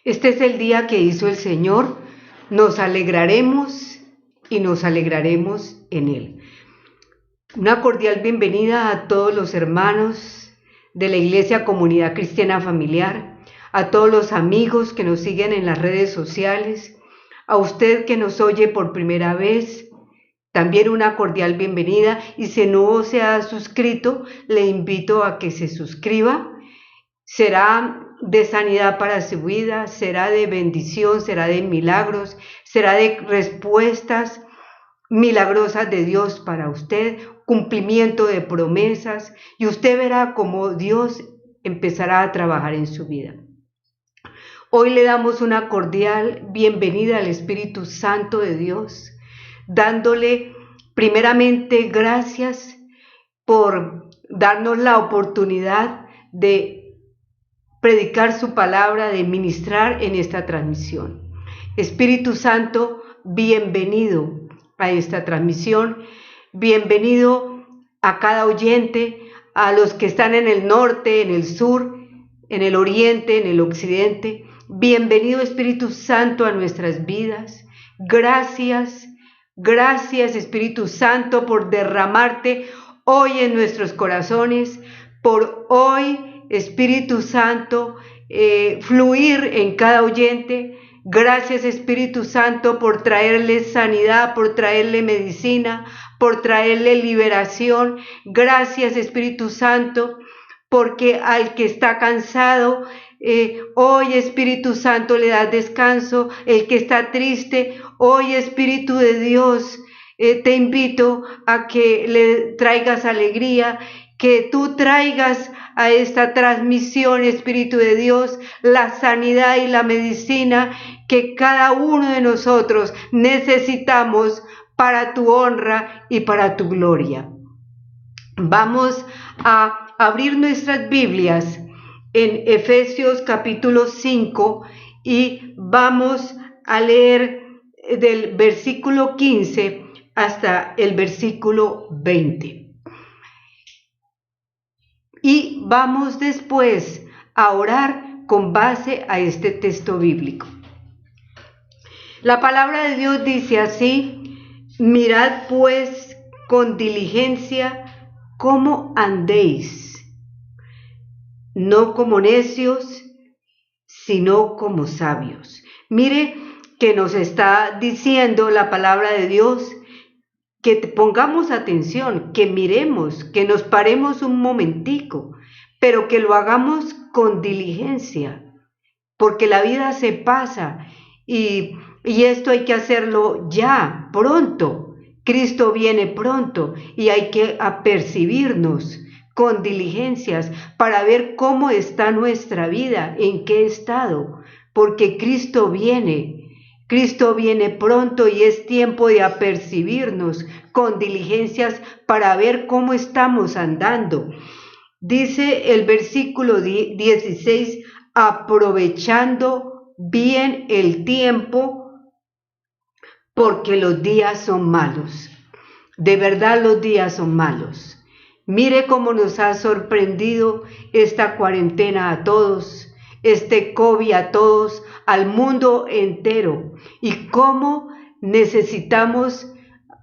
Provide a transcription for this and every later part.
Este es el día que hizo el Señor, nos alegraremos y nos alegraremos en Él. Una cordial bienvenida a todos los hermanos de la Iglesia Comunidad Cristiana Familiar, a todos los amigos que nos siguen en las redes sociales, a usted que nos oye por primera vez, también una cordial bienvenida, y si no se ha suscrito, le invito a que se suscriba. Será de sanidad para su vida, será de bendición, será de milagros, será de respuestas milagrosas de Dios para usted, cumplimiento de promesas, y usted verá cómo Dios empezará a trabajar en su vida. Hoy le damos una cordial bienvenida al Espíritu Santo de Dios, dándole primeramente gracias por darnos la oportunidad de predicar su palabra, de ministrar en esta transmisión. Espíritu Santo, bienvenido a esta transmisión, bienvenido a cada oyente, a los que están en el norte, en el sur, en el oriente, en el occidente. Bienvenido Espíritu Santo a nuestras vidas. Gracias Espíritu Santo por derramarte hoy en nuestros corazones, por hoy Espíritu Santo, fluir en cada oyente. Gracias Espíritu Santo por traerle sanidad, por traerle medicina, por traerle liberación. Gracias Espíritu Santo, porque al que está cansado, hoy Espíritu Santo le das descanso. El que está triste, hoy Espíritu de Dios, te invito a que le traigas alegría, que tú traigas a esta transmisión, Espíritu de Dios, la sanidad y la medicina que cada uno de nosotros necesitamos para tu honra y para tu gloria. Vamos a abrir nuestras Biblias en Efesios capítulo 5 y vamos a leer del versículo 15 hasta el versículo 20. Y vamos después a orar con base a este texto bíblico. La palabra de Dios dice así: mirad pues con diligencia cómo andéis, no como necios, sino como sabios. Mire que nos está diciendo la palabra de Dios que pongamos atención, que miremos, que nos paremos un momentico, pero que lo hagamos con diligencia, porque la vida se pasa y esto hay que hacerlo ya, pronto. Cristo viene pronto y hay que apercibirnos con diligencias para ver cómo está nuestra vida, en qué estado, porque Cristo viene pronto y es tiempo de apercibirnos con diligencias para ver cómo estamos andando. Dice el versículo 16, aprovechando bien el tiempo, porque los días son malos. De verdad los días son malos. Mire cómo nos ha sorprendido esta cuarentena a todos, este COVID a todos, al mundo entero, y cómo necesitamos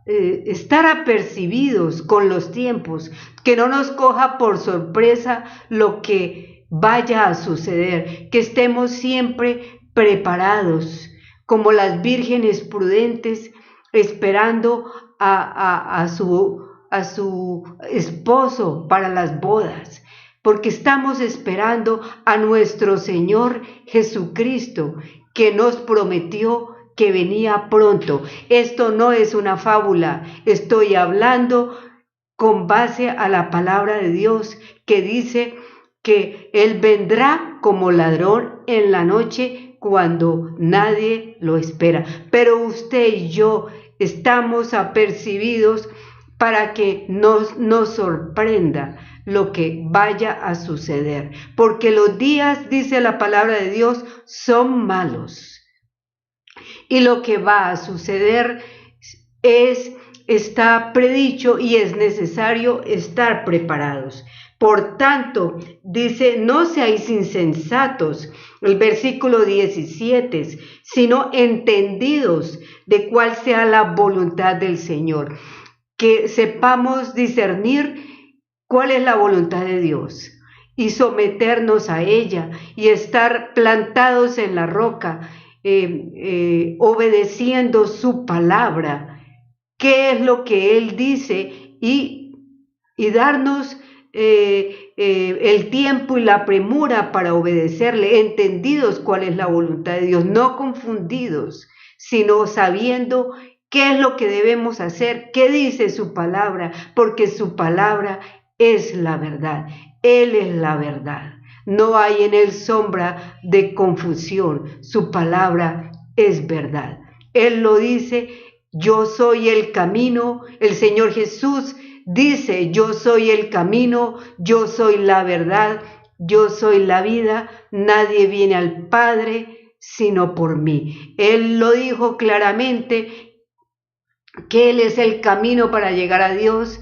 estar apercibidos con los tiempos, que no nos coja por sorpresa lo que vaya a suceder, que estemos siempre preparados, como las vírgenes prudentes, esperando a su esposo para las bodas, porque estamos esperando a nuestro Señor Jesucristo, que nos prometió que venía pronto. Esto no es una fábula, estoy hablando con base a la palabra de Dios, que dice que Él vendrá como ladrón en la noche cuando nadie lo espera. Pero usted y yo estamos apercibidos para que nos sorprenda lo que vaya a suceder, porque los días, dice la palabra de Dios, son malos. Y lo que va a suceder es está predicho y es necesario estar preparados. Por tanto, dice, no seáis insensatos, el versículo 17, sino entendidos de cuál sea la voluntad del Señor. Que sepamos discernir cuál es la voluntad de Dios y someternos a ella y estar plantados en la roca, obedeciendo su palabra, qué es lo que Él dice y darnos el tiempo y la premura para obedecerle, entendidos cuál es la voluntad de Dios, no confundidos, sino sabiendo qué es lo que debemos hacer, qué dice su palabra, porque su palabra es la verdad, Él es la verdad. No hay en Él sombra de confusión, su palabra es verdad. Él lo dice, yo soy el camino, el Señor Jesús dice, yo soy el camino, yo soy la verdad, yo soy la vida, nadie viene al Padre sino por mí. Él lo dijo claramente, que Él es el camino para llegar a Dios,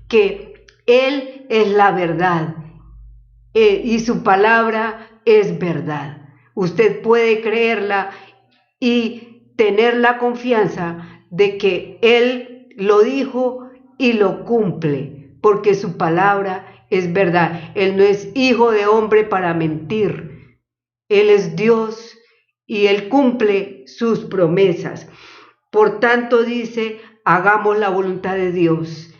que Él es la verdad y su palabra es verdad. Usted puede creerla y tener la confianza de que Él lo dijo y lo cumple, porque su palabra es verdad. Él no es hijo de hombre para mentir. Él es Dios y Él cumple sus promesas. Por tanto, dice, hagamos la voluntad de Dios.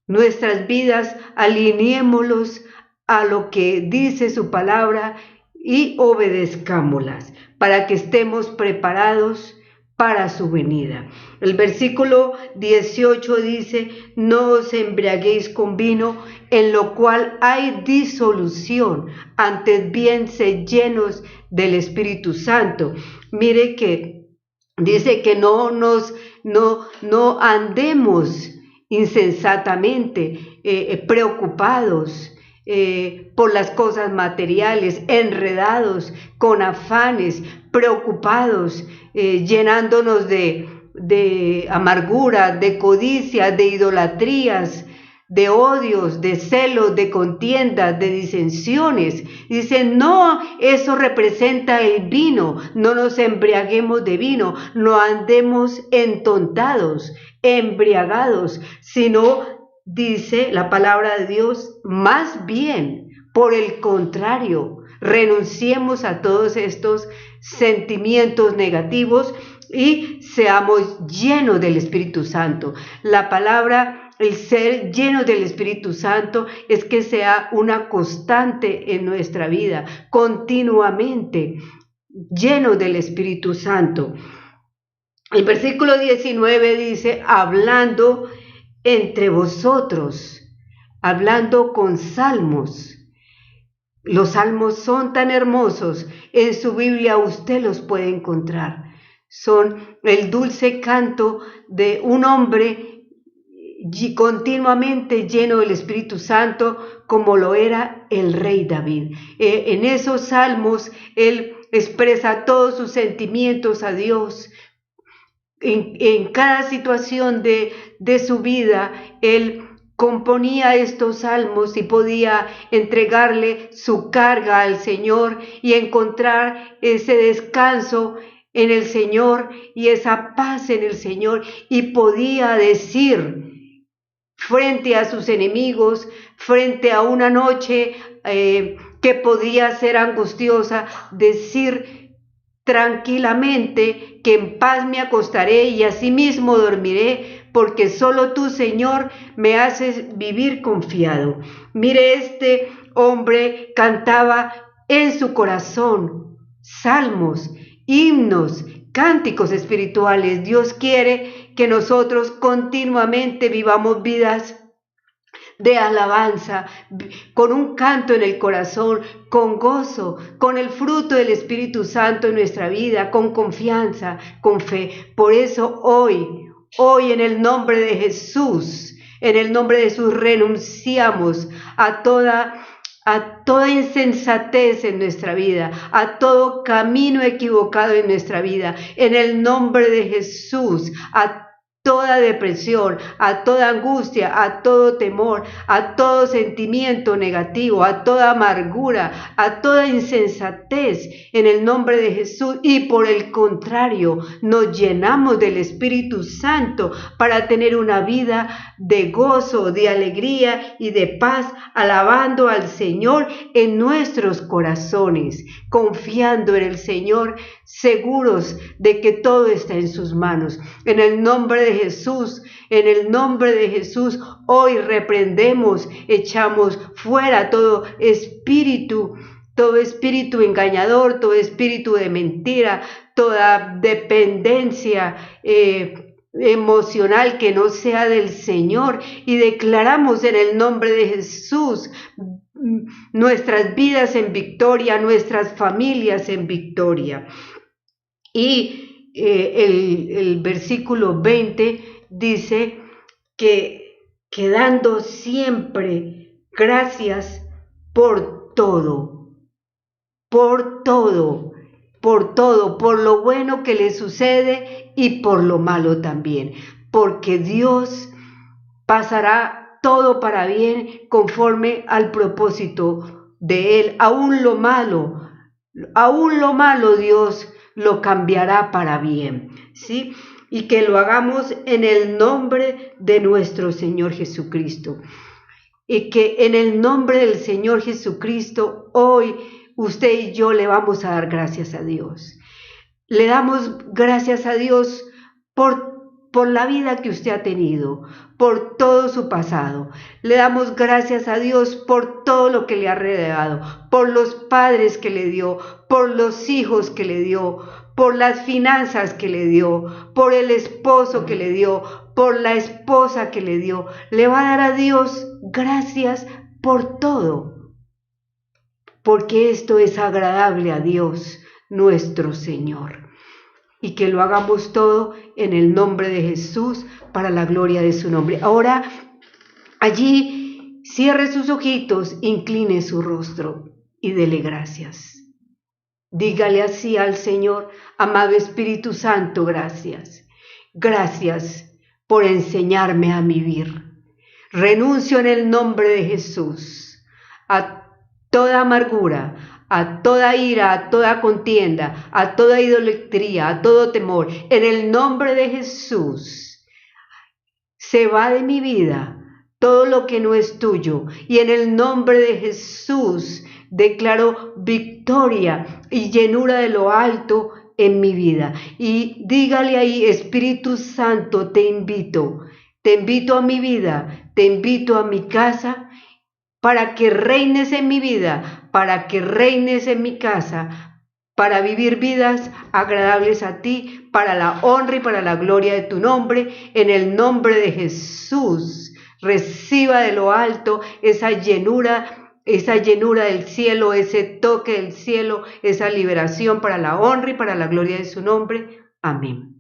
Nuestras vidas, alineémoslos a lo que dice su palabra y obedezcámoslas para que estemos preparados para su venida. El versículo 18 dice, no os embriaguéis con vino, en lo cual hay disolución, antes bien sed llenos del Espíritu Santo. Mire que dice que no andemos insensatamente, preocupados por las cosas materiales, enredados con afanes, preocupados, llenándonos de amargura, de codicia, de idolatrías, de odios, de celos, de contiendas, de disensiones. Dicen, no, eso representa el vino, no nos embriaguemos de vino, no andemos entontados, embriagados, sino, dice la palabra de Dios, más bien, por el contrario, renunciemos a todos estos sentimientos negativos y seamos llenos del Espíritu Santo. La palabra, el ser lleno del Espíritu Santo, es que sea una constante en nuestra vida, continuamente lleno del Espíritu Santo. El versículo 19 dice, hablando entre vosotros, hablando con salmos. Los salmos son tan hermosos, en su Biblia usted los puede encontrar. Son el dulce canto de un hombre continuamente lleno del Espíritu Santo, como lo era el rey David. En esos salmos él expresa todos sus sentimientos a Dios. En cada situación de su vida, él componía estos salmos y podía entregarle su carga al Señor y encontrar ese descanso en el Señor y esa paz en el Señor, y podía decir frente a sus enemigos, frente a una noche que podía ser angustiosa, decir tranquilamente que en paz me acostaré y asimismo dormiré, porque solo tú, Señor, me haces vivir confiado. Mire, este hombre cantaba en su corazón salmos, himnos, cánticos espirituales. Dios quiere que nosotros continuamente vivamos vidas de alabanza, con un canto en el corazón, con gozo, con el fruto del Espíritu Santo en nuestra vida, con confianza, con fe. Por eso hoy en el nombre de Jesús, renunciamos a toda insensatez en nuestra vida, a todo camino equivocado en nuestra vida. En el nombre de Jesús, a toda depresión, a toda angustia, a todo temor, a todo sentimiento negativo, a toda amargura, a toda insensatez en el nombre de Jesús. Y por el contrario, nos llenamos del Espíritu Santo para tener una vida de gozo, de alegría y de paz, alabando al Señor en nuestros corazones, confiando en el Señor, seguros de que todo está en sus manos. En el nombre de Jesús, en el nombre de Jesús, hoy reprendemos, echamos fuera todo espíritu engañador, todo espíritu de mentira, toda dependencia emocional que no sea del Señor, y declaramos en el nombre de Jesús nuestras vidas en victoria, nuestras familias en victoria. Y el versículo 20 dice que dando siempre gracias por todo, por todo, por lo bueno que le sucede y por lo malo también, porque Dios pasará todo para bien conforme al propósito de Él. Aún lo malo Dios lo cambiará para bien, ¿sí? Y que lo hagamos en el nombre de nuestro Señor Jesucristo. Y que en el nombre del Señor Jesucristo hoy usted y yo le vamos a dar gracias a Dios. Le damos gracias a Dios por la vida que usted ha tenido, por todo su pasado. Le damos gracias a Dios por todo lo que le ha regalado, por los padres que le dio, por los hijos que le dio, por las finanzas que le dio, por el esposo que le dio, por la esposa que le dio. Le va a dar a Dios gracias por todo, porque esto es agradable a Dios nuestro Señor. Y que lo hagamos todo en el nombre de Jesús, para la gloria de su nombre. Ahora, allí, cierre sus ojitos, incline su rostro y dele gracias. Dígale así al Señor: amado Espíritu Santo, gracias. Gracias por enseñarme a vivir. Renuncio en el nombre de Jesús a toda amargura, a toda ira, a toda contienda, a toda idolatría, a todo temor. En el nombre de Jesús se va de mi vida todo lo que no es tuyo. Y en el nombre de Jesús declaro victoria y llenura de lo alto en mi vida. Y dígale ahí: Espíritu Santo, te invito a mi vida, te invito a mi casa, para que reines en mi vida, para que reines en mi casa, para vivir vidas agradables a ti, para la honra y para la gloria de tu nombre. En el nombre de Jesús, reciba de lo alto esa llenura del cielo, ese toque del cielo, esa liberación para la honra y para la gloria de su nombre. Amén.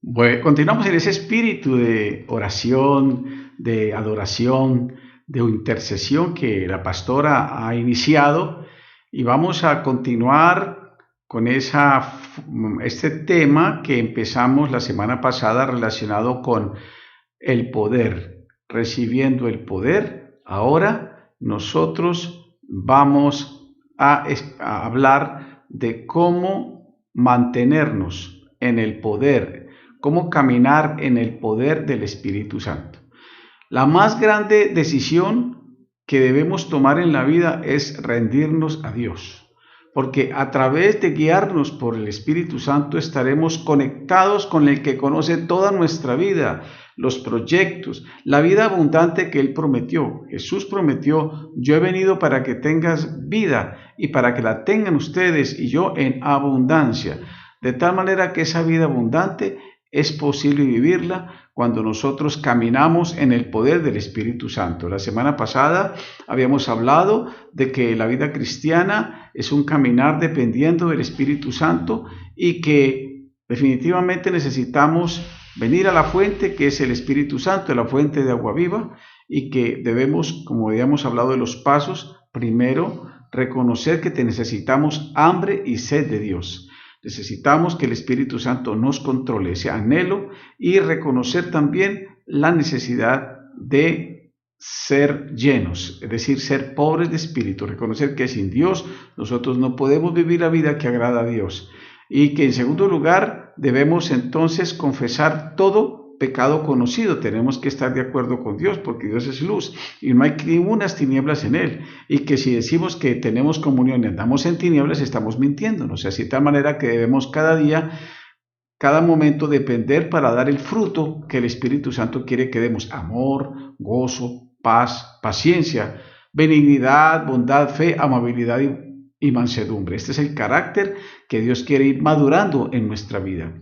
Bueno, continuamos en ese espíritu de oración, de adoración, de intercesión que la pastora ha iniciado y vamos a continuar con este tema que empezamos la semana pasada relacionado con el poder, recibiendo el poder. Ahora nosotros vamos a hablar de cómo mantenernos en el poder, cómo caminar en el poder del Espíritu Santo. La más grande decisión que debemos tomar en la vida es rendirnos a Dios, porque a través de guiarnos por el Espíritu Santo estaremos conectados con el que conoce toda nuestra vida, los proyectos, la vida abundante que Él prometió. Jesús prometió: yo he venido para que tengas vida y para que la tengan ustedes y yo en abundancia. De tal manera que esa vida abundante es posible vivirla cuando nosotros caminamos en el poder del Espíritu Santo. La semana pasada habíamos hablado de que la vida cristiana es un caminar dependiendo del Espíritu Santo y que definitivamente necesitamos venir a la fuente que es el Espíritu Santo, la fuente de agua viva, y que debemos, como habíamos hablado de los pasos, primero reconocer que necesitamos hambre y sed de Dios. Necesitamos que el Espíritu Santo nos controle ese anhelo y reconocer también la necesidad de ser llenos, es decir, ser pobres de espíritu, reconocer que sin Dios nosotros no podemos vivir la vida que agrada a Dios y que en segundo lugar debemos entonces confesar todo pecado conocido. Tenemos que estar de acuerdo con Dios porque Dios es luz y no hay ningunas tinieblas en Él, y que si decimos que tenemos comunión y andamos en tinieblas estamos mintiéndonos. Así de tal manera que debemos cada día, cada momento depender para dar el fruto que el Espíritu Santo quiere que demos: amor, gozo, paz, paciencia, benignidad, bondad, fe, amabilidad y mansedumbre. Este es el carácter que Dios quiere ir madurando en nuestra vida.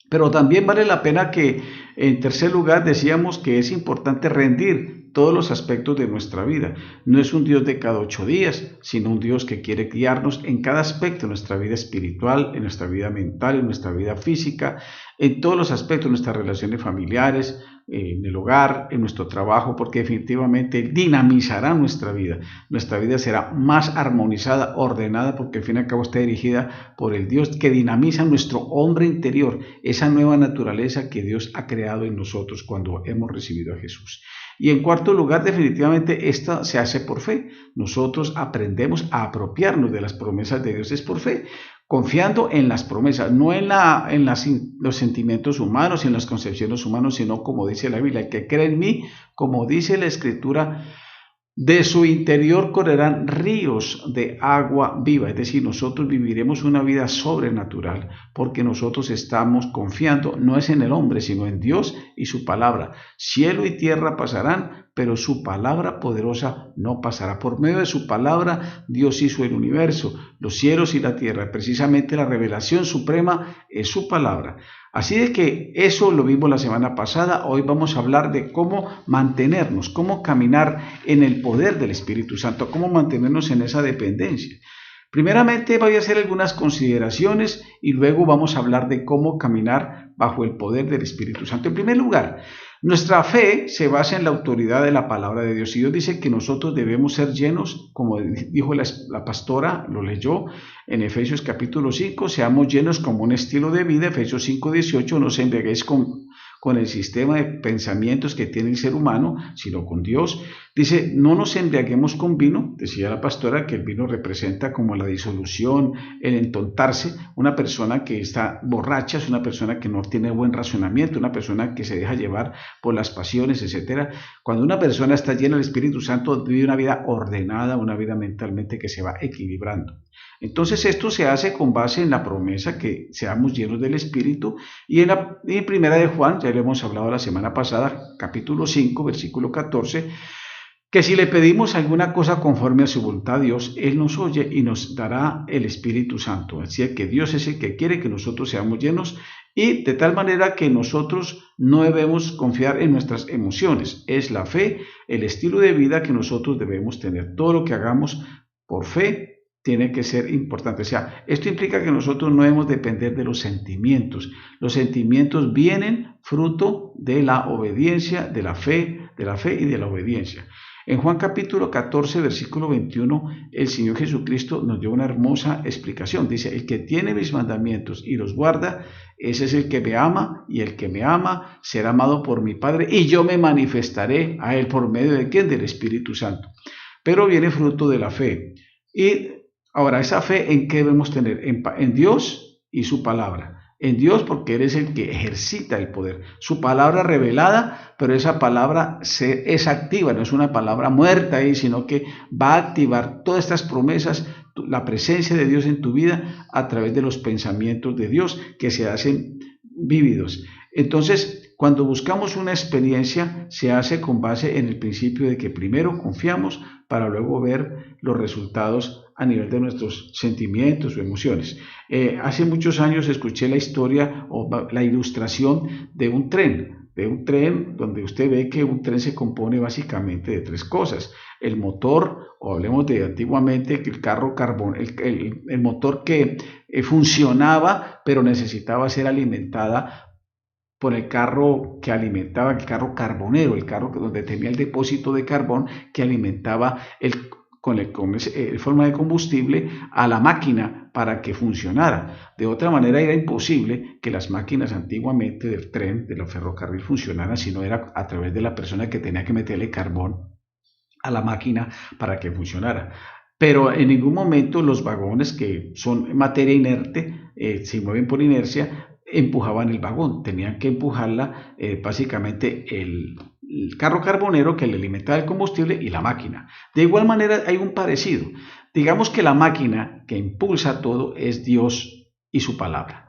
Pero también vale la pena que, en tercer lugar, decíamos que es importante rendir todos los aspectos de nuestra vida. No es un Dios de cada 8 días, sino un Dios que quiere guiarnos en cada aspecto de nuestra vida espiritual, en nuestra vida mental, en nuestra vida física, en todos los aspectos de nuestras relaciones familiares, en el hogar, en nuestro trabajo, porque definitivamente dinamizará nuestra vida. Nuestra vida será más armonizada, ordenada, porque al fin y al cabo está dirigida por el Dios que dinamiza nuestro hombre interior, esa nueva naturaleza que Dios ha creado en nosotros cuando hemos recibido a Jesús. Y en cuarto lugar, definitivamente esta se hace por fe. Nosotros aprendemos a apropiarnos de las promesas de Dios, es por fe, confiando en las promesas, no en los sentimientos humanos, en las concepciones humanas, sino como dice la Biblia: el que cree en mí, como dice la Escritura, de su interior correrán ríos de agua viva. Es decir, nosotros viviremos una vida sobrenatural porque nosotros estamos confiando no es en el hombre, sino en Dios y su palabra. Cielo y tierra pasarán, pero su palabra poderosa no pasará. Por medio de su palabra Dios hizo el universo, los cielos y la tierra. Precisamente la revelación suprema es su palabra. Así de que eso lo vimos la semana pasada. Hoy vamos a hablar de cómo mantenernos, cómo caminar en el poder del Espíritu Santo, cómo mantenernos en esa dependencia. Primeramente voy a hacer algunas consideraciones y luego vamos a hablar de cómo caminar bajo el poder del Espíritu Santo. En primer lugar, nuestra fe se basa en la autoridad de la palabra de Dios. Y Dios dice que nosotros debemos ser llenos, como dijo la pastora, lo leyó en Efesios capítulo 5, seamos llenos como un estilo de vida. Efesios 5:18, no se embriaguéis con el sistema de pensamientos que tiene el ser humano, sino con Dios. Dice, no nos embriaguemos con vino. Decía la pastora que el vino representa como la disolución, el entontarse. Una persona que está borracha es una persona que no tiene buen razonamiento, una persona que se deja llevar por las pasiones, etc. Cuando una persona está llena del Espíritu Santo, vive una vida ordenada, una vida mentalmente que se va equilibrando. Entonces esto se hace con base en la promesa que seamos llenos del Espíritu, y en primera de Juan, ya lo hemos hablado la semana pasada, capítulo 5, versículo 14, que si le pedimos alguna cosa conforme a su voluntad a Dios, Él nos oye y nos dará el Espíritu Santo. Así que Dios es el que quiere que nosotros seamos llenos, y de tal manera que nosotros no debemos confiar en nuestras emociones. Es la fe, el estilo de vida que nosotros debemos tener. Todo lo que hagamos por fe, tiene que ser importante. O sea, esto implica que nosotros no debemos depender de los sentimientos. Los sentimientos vienen fruto de la obediencia, de la fe y de la obediencia. En Juan capítulo 14, versículo 21, el Señor Jesucristo nos dio una hermosa explicación. Dice, el que tiene mis mandamientos y los guarda, ese es el que me ama, y el que me ama será amado por mi Padre, y yo me manifestaré a él por medio de ¿quién? Del Espíritu Santo. Pero viene fruto de la fe. Y ahora, ¿esa fe en qué debemos tener? En Dios y su palabra. En Dios porque Él es el que ejercita el poder. Su palabra revelada, pero esa palabra es activa, no es una palabra muerta ahí, sino que va a activar todas estas promesas, la presencia de Dios en tu vida a través de los pensamientos de Dios que se hacen vívidos. Entonces, cuando buscamos una experiencia, se hace con base en el principio de que primero confiamos para luego ver los resultados a nivel de nuestros sentimientos o emociones. Hace muchos años escuché la historia o la ilustración de un tren donde usted ve que un tren se compone básicamente de tres cosas. El motor, o hablemos de antiguamente, el carro carbón, el motor que funcionaba pero necesitaba ser alimentada por el carro que alimentaba, el carro carbonero, el carro donde tenía el depósito de carbón que alimentaba con forma de combustible a la máquina para que funcionara. De otra manera era imposible que las máquinas antiguamente del tren, de la ferrocarril funcionaran si no era a través de la persona que tenía que meterle carbón a la máquina para que funcionara. Pero en ningún momento los vagones, que son materia inerte, se mueven por inercia, empujaban el vagón, tenían que empujarla básicamente el carro carbonero que le alimentaba el combustible y la máquina. De igual manera hay un parecido. Digamos que la máquina que impulsa todo es Dios y su palabra,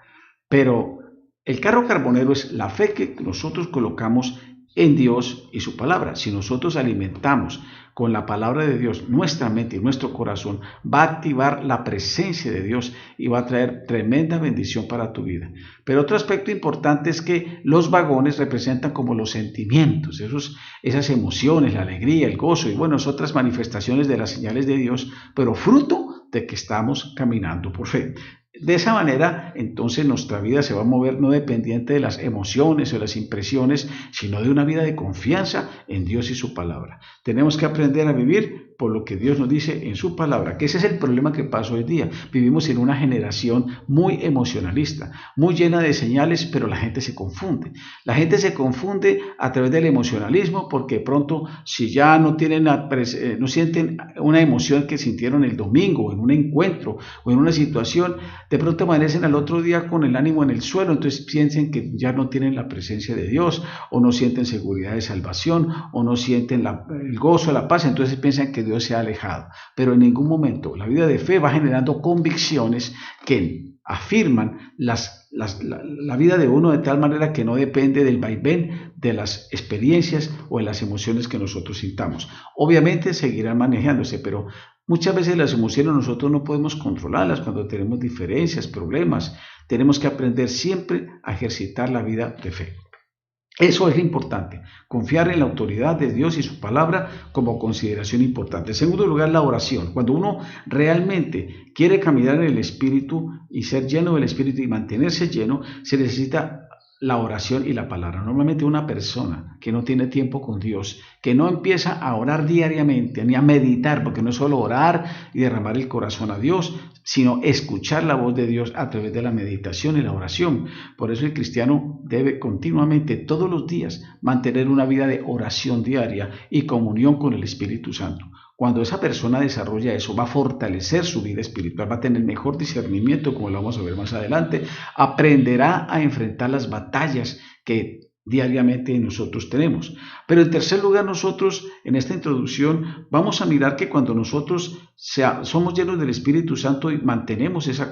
pero el carro carbonero es la fe que nosotros colocamos en Dios y su palabra. Si nosotros alimentamos con la palabra de Dios nuestra mente y nuestro corazón, va a activar la presencia de Dios y va a traer tremenda bendición para tu vida. Pero otro aspecto importante es que los vagones representan como los sentimientos, esas emociones, la alegría, el gozo y bueno, otras manifestaciones de las señales de Dios, pero fruto de que estamos caminando por fe. De esa manera, entonces, nuestra vida se va a mover no dependiente de las emociones o las impresiones, sino de una vida de confianza en Dios y su palabra. Tenemos que aprender a vivir por lo que Dios nos dice en su palabra, que ese es el problema que pasa hoy día. Vivimos en una generación muy emocionalista, muy llena de señales, pero la gente se confunde. La gente se confunde a través del emocionalismo porque de pronto si ya no sienten una emoción que sintieron el domingo, en un encuentro o en una situación, de pronto amanecen al otro día con el ánimo en el suelo, entonces piensen que ya no tienen la presencia de Dios, o no sienten seguridad de salvación, o no sienten el gozo, la paz, entonces piensan que Dios se ha alejado. Pero en ningún momento la vida de fe va generando convicciones que afirman la vida de uno de tal manera que no depende del vaivén de las experiencias o de las emociones que nosotros sintamos. Obviamente seguirán manejándose, pero muchas veces las emociones nosotros no podemos controlarlas cuando tenemos diferencias, problemas. Tenemos que aprender siempre a ejercitar la vida de fe. Eso es importante, confiar en la autoridad de Dios y su palabra como consideración importante. En segundo lugar, la oración. Cuando uno realmente quiere caminar en el Espíritu y ser lleno del Espíritu y mantenerse lleno, se necesita la oración y la palabra. Normalmente una persona que no tiene tiempo con Dios, que no empieza a orar diariamente, ni a meditar, porque no es solo orar y derramar el corazón a Dios, sino escuchar la voz de Dios a través de la meditación y la oración. Por eso el cristiano debe continuamente, todos los días, mantener una vida de oración diaria y comunión con el Espíritu Santo. Cuando esa persona desarrolla eso, va a fortalecer su vida espiritual, va a tener mejor discernimiento, como lo vamos a ver más adelante, aprenderá a enfrentar las batallas que diariamente nosotros tenemos. Pero en tercer lugar, nosotros en esta introducción vamos a mirar que cuando nosotros somos llenos del Espíritu Santo y mantenemos esa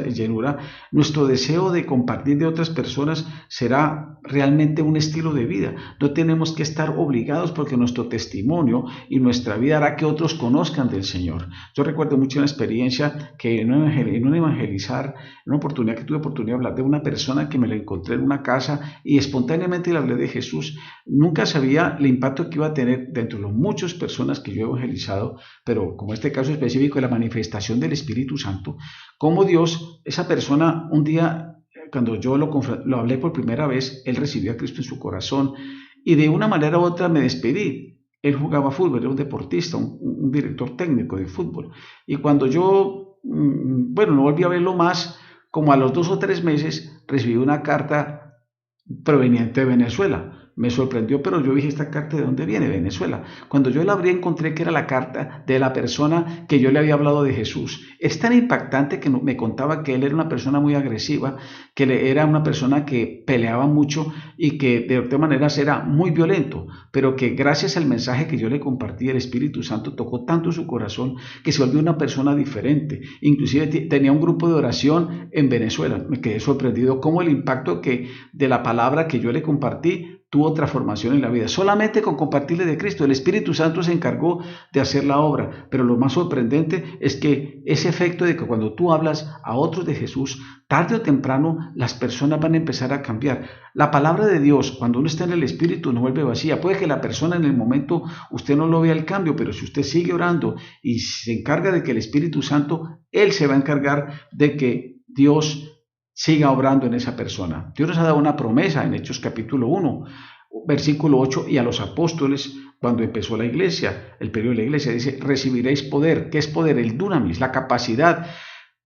llenura, nuestro deseo de compartir de otras personas será realmente un estilo de vida. No tenemos que estar obligados porque nuestro testimonio y nuestra vida hará que otros conozcan del Señor. Yo recuerdo mucho una experiencia que en un evangelizar, en una oportunidad que tuve oportunidad de hablar de una persona que me la encontré en una casa y espontáneamente ampliamente le hablé de Jesús. Nunca sabía el impacto que iba a tener dentro de las muchas personas que yo he evangelizado, pero como este caso específico de la manifestación del Espíritu Santo, cómo Dios, esa persona, un día, cuando yo lo hablé por primera vez, él recibió a Cristo en su corazón y de una manera u otra me despedí. Él jugaba fútbol, era un deportista, un director técnico de fútbol. Y cuando yo, no volví a verlo más, como a los 2 o 3 meses, recibí una carta proveniente de Venezuela. Me sorprendió, pero yo dije, ¿esta carta de dónde viene? Venezuela. Cuando yo la abrí, encontré que era la carta de la persona que yo le había hablado de Jesús. Es tan impactante que me contaba que él era una persona muy agresiva, que era una persona que peleaba mucho y que de otra manera era muy violento, pero que gracias al mensaje que yo le compartí, el Espíritu Santo tocó tanto su corazón que se volvió una persona diferente. Inclusive tenía un grupo de oración en Venezuela. Me quedé sorprendido cómo el impacto de la palabra que yo le compartí tuvo transformación en la vida, solamente con compartirle de Cristo. El Espíritu Santo se encargó de hacer la obra, pero lo más sorprendente es que ese efecto de que cuando tú hablas a otros de Jesús, tarde o temprano las personas van a empezar a cambiar. La palabra de Dios, cuando uno está en el Espíritu, no vuelve vacía. Puede que la persona en el momento usted no lo vea el cambio, pero si usted sigue orando y se encarga de que el Espíritu Santo, Él se va a encargar de que Dios siga obrando en esa persona. Dios nos ha dado una promesa en Hechos capítulo 1, versículo 8, y a los apóstoles, cuando empezó la iglesia, el periodo de la iglesia, dice, recibiréis poder. ¿Qué es poder? El dunamis, la capacidad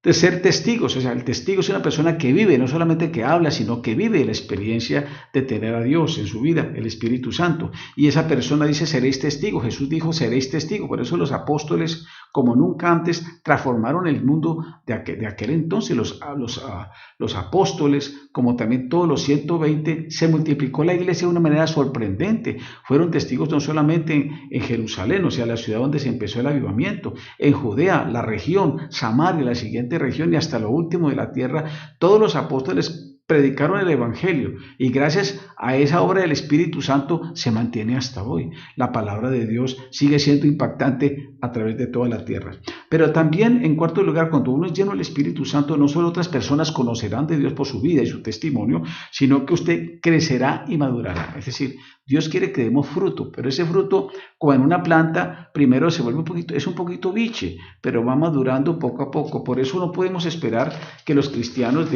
de ser testigos. O sea, el testigo es una persona que vive, no solamente que habla, sino que vive la experiencia de tener a Dios en su vida, el Espíritu Santo. Y esa persona dice, seréis testigos. Jesús dijo, seréis testigos. Por eso los apóstoles, como nunca antes, transformaron el mundo de aquel entonces. Los apóstoles, como también todos los 120, se multiplicó la iglesia de una manera sorprendente. Fueron testigos no solamente en Jerusalén, o sea, la ciudad donde se empezó el avivamiento, en Judea, la región, Samaria, la siguiente región y hasta lo último de la tierra. Todos los apóstoles predicaron el Evangelio y gracias a esa obra del Espíritu Santo se mantiene hasta hoy. La palabra de Dios sigue siendo impactante a través de toda la tierra. Pero también, en cuarto lugar, cuando uno es lleno del Espíritu Santo, no solo otras personas conocerán de Dios por su vida y su testimonio, sino que usted crecerá y madurará. Es decir, Dios quiere que demos fruto, pero ese fruto, como en una planta, primero se vuelve un poquito biche, pero va madurando poco a poco. Por eso no podemos esperar que los cristianos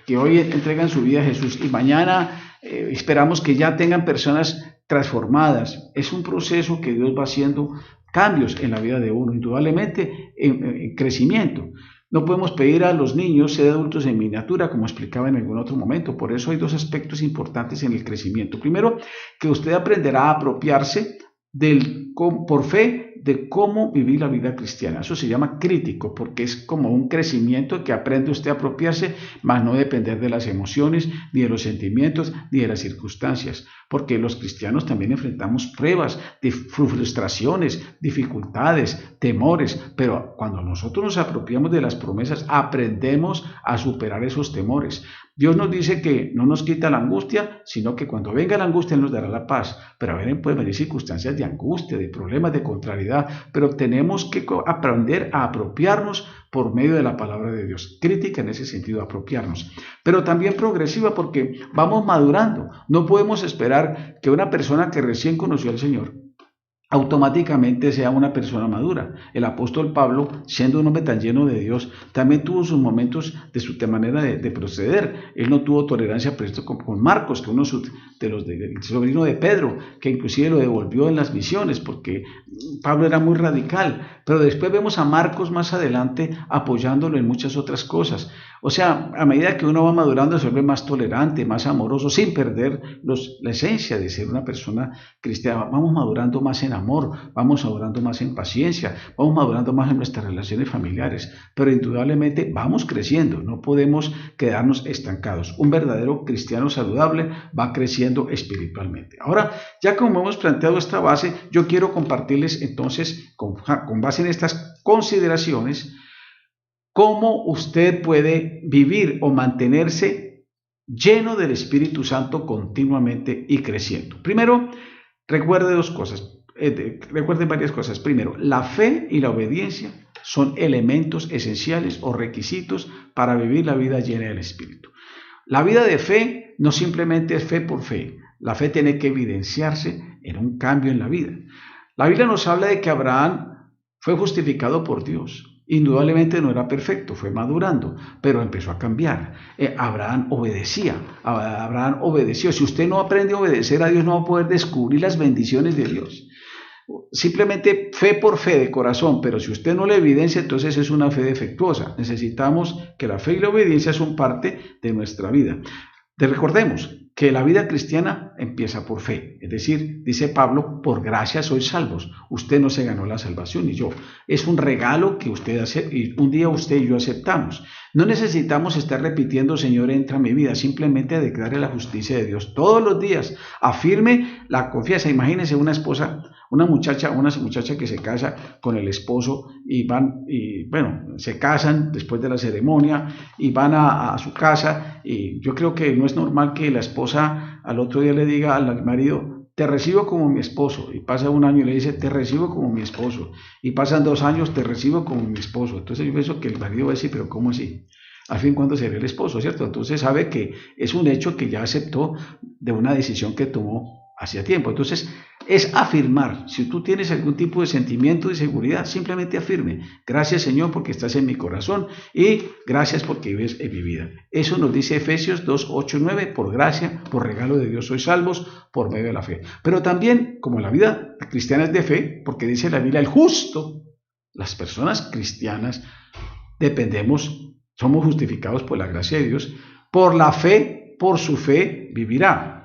que hoy entregan su vida a Jesús y mañana esperamos que ya tengan personas transformadas. Es un proceso que Dios va haciendo cambios en la vida de uno, indudablemente en crecimiento. No podemos pedir a los niños ser adultos en miniatura, como explicaba en algún otro momento. Por eso hay 2 aspectos importantes en el crecimiento. Primero, que usted aprenderá a apropiarse por fe de cómo vivir la vida cristiana. Eso se llama crítico, porque es como un crecimiento que aprende usted a apropiarse, más no depender de las emociones, ni de los sentimientos, ni de las circunstancias. Porque los cristianos también enfrentamos pruebas, frustraciones, dificultades, temores, pero cuando nosotros nos apropiamos de las promesas, aprendemos a superar esos temores. Dios nos dice que no nos quita la angustia, sino que cuando venga la angustia Él nos dará la paz. Pero pueden venir circunstancias de angustia, de problemas, de contrariedad, pero tenemos que aprender a apropiarnos por medio de la palabra de Dios. Crítica en ese sentido, apropiarnos. Pero también progresiva porque vamos madurando. No podemos esperar que una persona que recién conoció al Señor automáticamente sea una persona madura. El apóstol Pablo, siendo un hombre tan lleno de Dios, también tuvo sus momentos de su manera de proceder. Él no tuvo tolerancia por esto con Marcos, que uno de los del sobrino de Pedro, que inclusive lo devolvió en las misiones, porque Pablo era muy radical. Pero después vemos a Marcos más adelante apoyándolo en muchas otras cosas. O sea, a medida que uno va madurando se vuelve más tolerante, más amoroso, sin perder la esencia de ser una persona cristiana. Vamos madurando más en amor, vamos madurando más en paciencia, vamos madurando más en nuestras relaciones familiares, pero indudablemente vamos creciendo, no podemos quedarnos estancados. Un verdadero cristiano saludable va creciendo espiritualmente. Ahora, ya como hemos planteado esta base, yo quiero compartirles entonces, con base en estas consideraciones, cómo usted puede vivir o mantenerse lleno del Espíritu Santo continuamente y creciendo. Primero, recuerde varias cosas. Primero, la fe y la obediencia son elementos esenciales o requisitos para vivir la vida llena del Espíritu. La vida de fe no simplemente es fe por fe. La fe tiene que evidenciarse en un cambio en la vida. La Biblia nos habla de que Abraham fue justificado por Dios. Indudablemente no era perfecto, fue madurando, pero empezó a cambiar. Abraham obedecía, Abraham obedeció. Si usted no aprende a obedecer a Dios, no va a poder descubrir las bendiciones de Dios. Simplemente fe por fe de corazón, pero si usted no la evidencia, entonces es una fe defectuosa. Necesitamos que la fe y la obediencia son parte de nuestra vida. Recordemos que la vida cristiana empieza por fe, es decir, dice Pablo, por gracia sois salvos. Usted no se ganó la salvación y yo. Es un regalo que usted hace y un día usted y yo aceptamos. No necesitamos estar repitiendo, Señor, entra a mi vida, simplemente declare la justicia de Dios todos los días. Afirme la confianza. Imagínese una muchacha que se casa con el esposo y se casan después de la ceremonia y van a su casa, y yo creo que no es normal que la esposa al otro día le diga al marido, te recibo como mi esposo, y pasa un año y le dice, te recibo como mi esposo, y pasan 2 años, te recibo como mi esposo. Entonces yo pienso que el marido va a decir, pero ¿cómo así? Al fin, ¿cuándo será el esposo, cierto? Entonces sabe que es un hecho que ya aceptó de una decisión que tomó hacía tiempo. Entonces es afirmar. Si tú tienes algún tipo de sentimiento de seguridad, simplemente afirme, gracias Señor porque estás en mi corazón y gracias porque vives en mi vida. Eso nos dice Efesios 2, 8 y 9, por gracia, por regalo de Dios sois salvos por medio de la fe. Pero también, como la vida cristiana es de fe, porque dice la Biblia, el justo, las personas cristianas somos justificados por la gracia de Dios, por la fe, por su fe vivirá.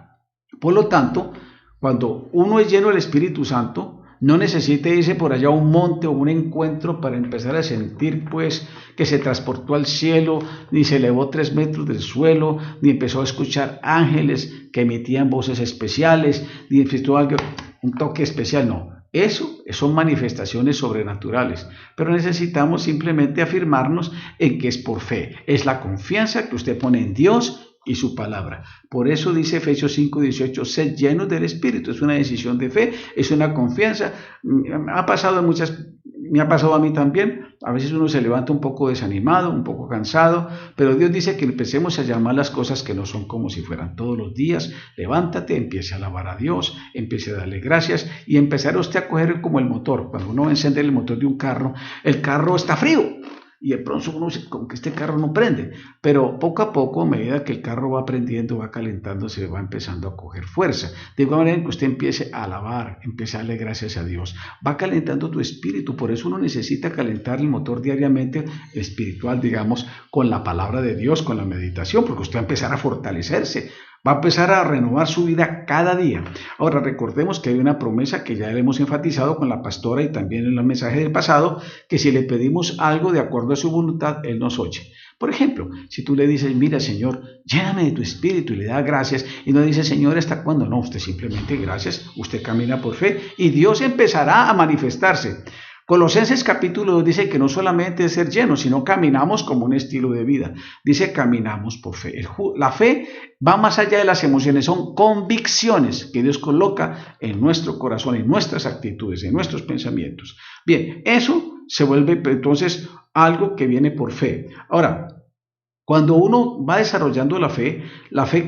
Por lo tanto, cuando uno es lleno del Espíritu Santo, no necesita irse por allá a un monte o un encuentro para empezar a sentir pues que se transportó al cielo, ni se elevó 3 metros del suelo, ni empezó a escuchar ángeles que emitían voces especiales, ni empezó un toque especial, no. Eso son manifestaciones sobrenaturales, pero necesitamos simplemente afirmarnos en que es por fe, es la confianza que usted pone en Dios y su palabra. Por eso dice Efesios 5:18, sed llenos del Espíritu. Es una decisión de fe, es una confianza. Me ha pasado a mí también. A veces uno se levanta un poco desanimado, un poco cansado, pero Dios dice que empecemos a llamar las cosas que no son como si fueran. Todos los días, levántate, empiece a alabar a Dios, empiece a darle gracias y empezar usted a coger como el motor. Cuando uno va a encender el motor de un carro, el carro está frío. Y de pronto uno dice, como que este carro no prende, pero poco a poco, a medida que el carro va prendiendo, va calentándose, va empezando a coger fuerza. De igual manera que usted empiece a alabar, empiece a darle gracias a Dios, va calentando tu espíritu. Por eso uno necesita calentar el motor diariamente espiritual, digamos, con la palabra de Dios, con la meditación, porque usted va a empezar a fortalecerse, va a empezar a renovar su vida cada día. Ahora recordemos que hay una promesa que ya le hemos enfatizado con la pastora y también en el mensaje del pasado, que si le pedimos algo de acuerdo a su voluntad, Él nos oye. Por ejemplo, si tú le dices, mira Señor, lléname de tu espíritu y le da gracias y no dice Señor, ¿hasta cuándo? No, usted simplemente gracias, usted camina por fe y Dios empezará a manifestarse. Colosenses capítulo 2 dice que no solamente es ser llenos, sino caminamos como un estilo de vida. Dice caminamos por fe. La fe va más allá de las emociones, son convicciones que Dios coloca en nuestro corazón, en nuestras actitudes, en nuestros pensamientos. Bien, eso se vuelve entonces algo que viene por fe. Ahora, cuando uno va desarrollando la fe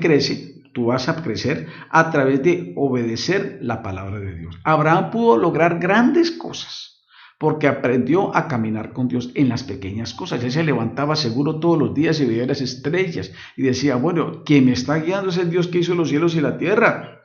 crece. Tú vas a crecer a través de obedecer la palabra de Dios. Abraham pudo lograr grandes cosas porque aprendió a caminar con Dios en las pequeñas cosas. Él se levantaba seguro todos los días y veía las estrellas y decía, bueno, quien me está guiando es el Dios que hizo los cielos y la tierra.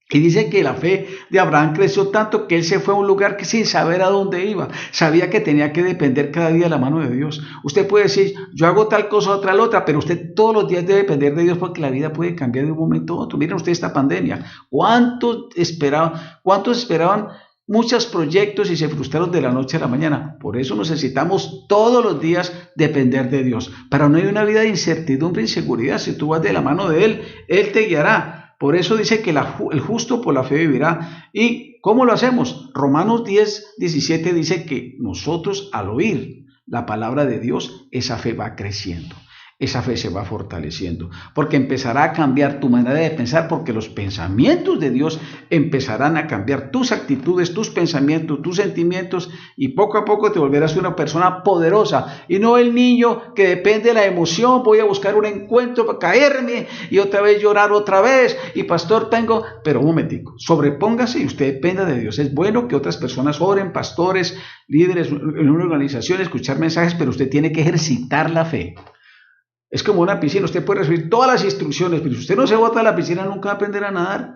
Y dice que la fe de Abraham creció tanto que él se fue a un lugar que sin saber a dónde iba. Sabía que tenía que depender cada día de la mano de Dios. Usted puede decir, yo hago tal cosa, otra, pero usted todos los días debe depender de Dios porque la vida puede cambiar de un momento a otro. Miren ustedes esta pandemia. ¿Cuántos esperaban muchos proyectos y se frustraron de la noche a la mañana? Por eso necesitamos todos los días depender de Dios. Para no hay una vida de incertidumbre e inseguridad. Si tú vas de la mano de Él, Él te guiará. Por eso dice que el justo por la fe vivirá. ¿Y cómo lo hacemos? Romanos 10:17 dice que nosotros al oír la palabra de Dios, esa fe va creciendo. esa fe se va fortaleciendo, porque empezará a cambiar tu manera de pensar, porque los pensamientos de Dios empezarán a cambiar tus actitudes, tus pensamientos, tus sentimientos, y poco a poco te volverás una persona poderosa, y no el niño que depende de la emoción, voy a buscar un encuentro para caerme, y otra vez llorar otra vez, y pastor pero un momentico, sobrepóngase y usted dependa de Dios. Es bueno que otras personas oren, pastores, líderes en una organización, escuchar mensajes, pero usted tiene que ejercitar la fe. Es como una piscina, usted puede recibir todas las instrucciones, pero si usted no se bota a la piscina nunca va a aprender a nadar.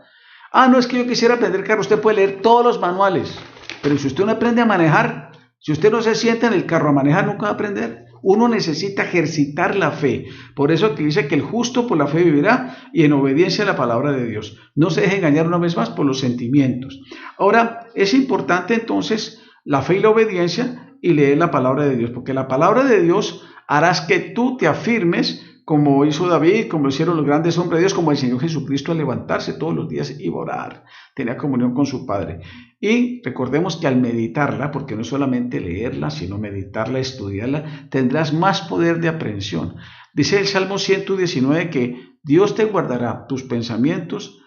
No es que yo quisiera aprender carro, usted puede leer todos los manuales, pero si usted no aprende a manejar, si usted no se sienta en el carro a manejar, nunca va a aprender. Uno necesita ejercitar la fe. Por eso que dice que el justo por la fe vivirá, y en obediencia a la palabra de Dios. No se deje engañar una vez más por los sentimientos. Ahora, es importante entonces la fe y la obediencia y leer la palabra de Dios, porque la palabra de Dios harás que tú te afirmes, como hizo David, como hicieron los grandes hombres de Dios, como el Señor Jesucristo, al levantarse todos los días y orar. Tenía comunión con su Padre. Y recordemos que al meditarla, porque no es solamente leerla, sino meditarla, estudiarla, tendrás más poder de aprehensión. Dice el Salmo 119 que Dios te guardará tus pensamientos,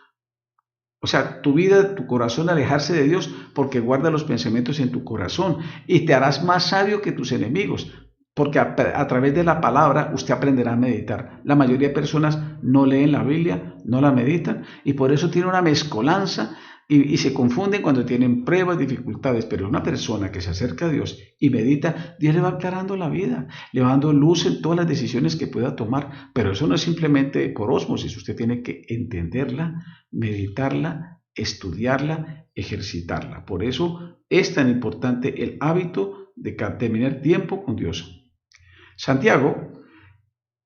o sea, tu vida, tu corazón, alejarse de Dios, porque guarda los pensamientos en tu corazón, y te harás más sabio que tus enemigos. Porque a través de la palabra usted aprenderá a meditar. La mayoría de personas no leen la Biblia, no la meditan, y por eso tiene una mezcolanza y se confunden cuando tienen pruebas, dificultades. Pero una persona que se acerca a Dios y medita, Dios le va aclarando la vida, le va dando luz en todas las decisiones que pueda tomar. Pero eso no es simplemente por ósmosis, usted tiene que entenderla, meditarla, estudiarla, ejercitarla. Por eso es tan importante el hábito de tener tiempo con Dios. Santiago,